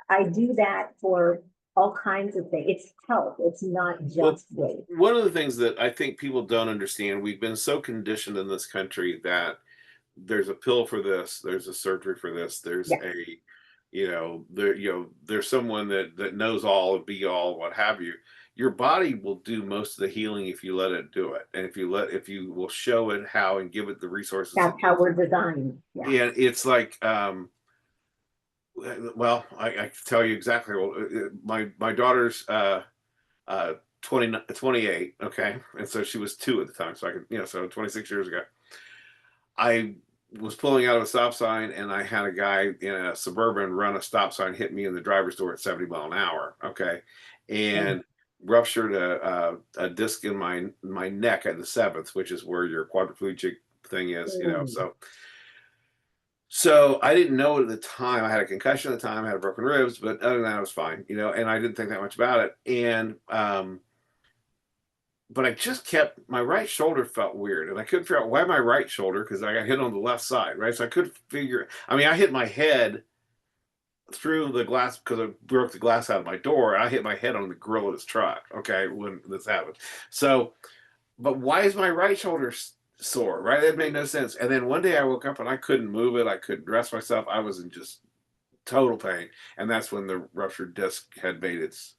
I do that for all kinds of things. It's health. It's not Well, just weight. one of the things that I think people don't understand, we've been so conditioned in this country that there's a pill for this, there's a surgery for this, there's Yeah, a, there's someone that knows all and be all, what have you. Your body will do most of the healing if you let it do it, and if you will show it how and give it the resources it that's how needs. we're designed. Yeah. And it's like, well, I can tell you exactly. Well, my daughter's uh 28, okay, and so she was 2 at the time, so I could, so 26 years ago, I was pulling out of a stop sign, and I had a guy in a Suburban run a stop sign, hit me in the driver's door at 70 mile an hour, okay, Mm. and ruptured a disc in my neck at the seventh, which is where your quadriplegic thing is, Mm. so I didn't know it at the time. I had a concussion at the time, I had broken ribs, but other than that, I was fine, and I didn't think that much about it. And but I just kept, my right shoulder felt weird, and I couldn't figure out why my right shoulder, because I got hit on the left side, right? So I couldn't figure. I mean, I hit my head through the glass because I broke the glass out of my door. And I hit my head on the grill of his truck. Okay, when this happened. So, but why is my right shoulder sore? Right? That made no sense. And then one day I woke up and I couldn't move it. I couldn't dress myself. I was in just total pain, and that's when the ruptured disc had made its,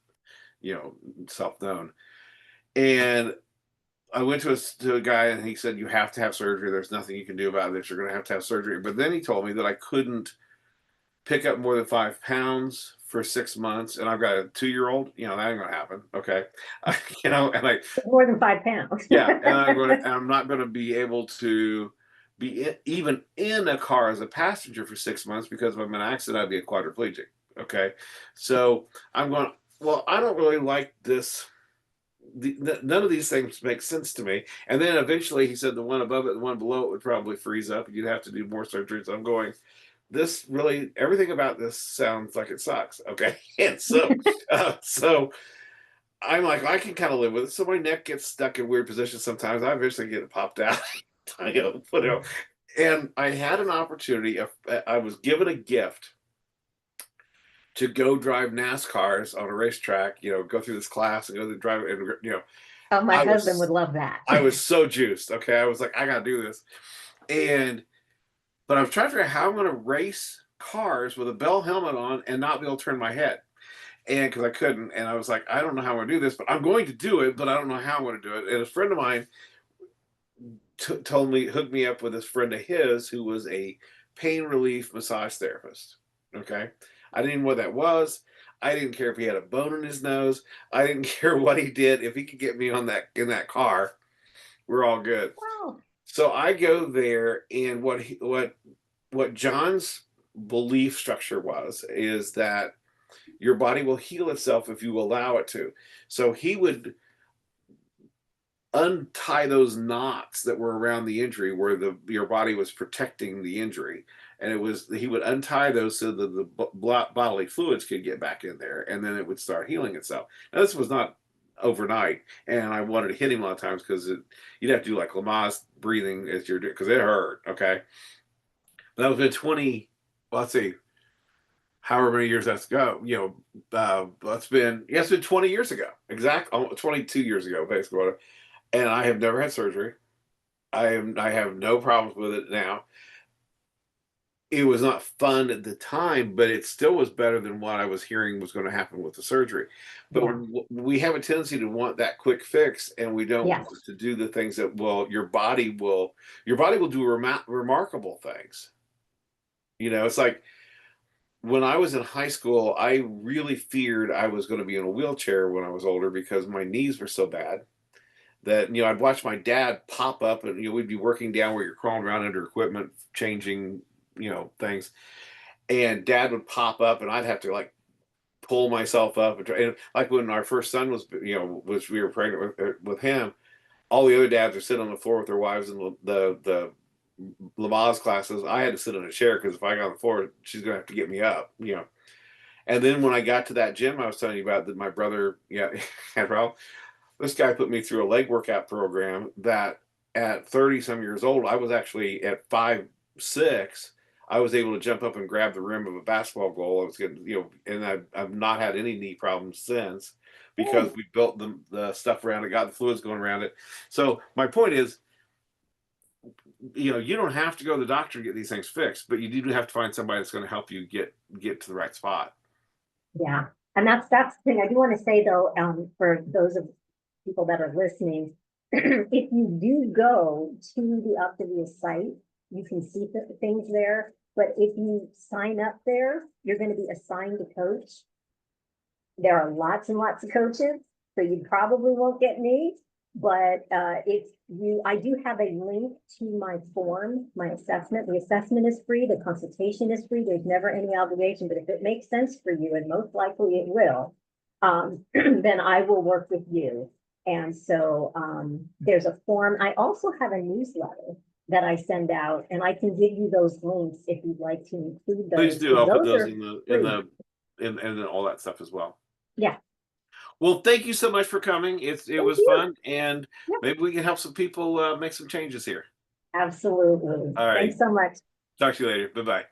you know, self known. And I went to a guy, and he said, "You have to have surgery. There's nothing you can do about this. You're going to have surgery." But then he told me that I couldn't pick up more than 5 pounds for 6 months, and I've got a 2-year-old. That ain't going to happen. Okay, and I, More than 5 pounds. yeah, and I'm not going to be able to be even in a car as a passenger for 6 months, because if I'm in an accident, I'd be a quadriplegic. Okay, so I'm going. Well, I don't really like this. None of these things make sense to me. And then eventually he said the one above it, the one below it would probably freeze up, and you'd have to do more surgery. So I'm going, this really, everything about this sounds like it sucks. Okay. And so I'm like, I can kind of live with it. So my neck gets stuck in weird positions sometimes. I eventually get it popped out. And I had an opportunity. I was given a gift to go drive NASCARs on a racetrack, go through this class and go to drive, and Oh, my I husband would was love that. I was so juiced. Okay. I was like, I gotta do this. And but I was trying to figure out how I'm gonna race cars with a Bell helmet on and not be able to turn my head. And because I couldn't, and I was like, I don't know how I'm gonna do this, but I'm going to do it, but I don't know how I'm gonna do it. And a friend of mine told me, hooked me up with this friend of his who was a pain relief massage therapist. Okay. I didn't know what that was. I didn't care if he had a bone in his nose. I didn't care what he did. If he could get me on that in that car, we're all good. Wow. So I go there, and what John's belief structure was is that your body will heal itself if you allow it to. So he would untie those knots that were around the injury where your body was protecting the injury, and he would untie those so that the bodily fluids could get back in there, and then it would start healing itself. Now, this was not overnight, and I wanted to hit him a lot of times because you'd have to do like Lamaze breathing as you're doing, because it hurt. Okay, but that was been 20, well, let's see, however many years that's go, it's been 20 years ago, 22 years ago, basically. And I have never had surgery. I have no problems with it now. It was not fun at the time, but it still was better than what I was hearing was going to happen with the surgery. But Yeah. we have a tendency to want that quick fix, and we don't Yes. want to do the things that your body will do remarkable things. It's like when I was in high school, I really feared I was going to be in a wheelchair when I was older because my knees were so bad that I'd watch my dad pop up, and we'd be working down where you're crawling around under equipment, changing things, and dad would pop up, and I'd have to like pull myself up and like when our first son was we were pregnant with him, all the other dads are sitting on the floor with their wives in the Lamaze classes. I had to sit in a chair because if I got on the floor, she's gonna have to get me up. And then when I got to that gym I was telling you about that my brother, had Ralph, this guy put me through a leg workout program that at 30 some years old, I was actually at 5'6", I was able to jump up and grab the rim of a basketball goal. I was getting, and I've not had any knee problems since because Oh, we built the stuff around it, got the fluids going around it. So my point is, you don't have to go to the doctor to get these things fixed, but you do have to find somebody that's going to help you get to the right spot. yeah. And that's the thing I do want to say though, for those of people that are listening, if you do go to the Optavia site, you can see things there. But if you sign up there, you're going to be assigned a coach. There are lots and lots of coaches, so you probably won't get me. But I do have a link to my form, my assessment. The assessment is free, the consultation is free. There's never any obligation, but if it makes sense for you, and most likely it will, then I will work with you. And so there's a form. I also have a newsletter that I send out, and I can give you those links if you'd like to include Please those, do. because I'll put those those are in the free. and all that stuff as well. Yeah. Well, thank you so much for coming. It Thank was you. fun, and Yeah, maybe we can help some people make some changes here. absolutely. All right. Thanks so much. Talk to you later. Bye bye.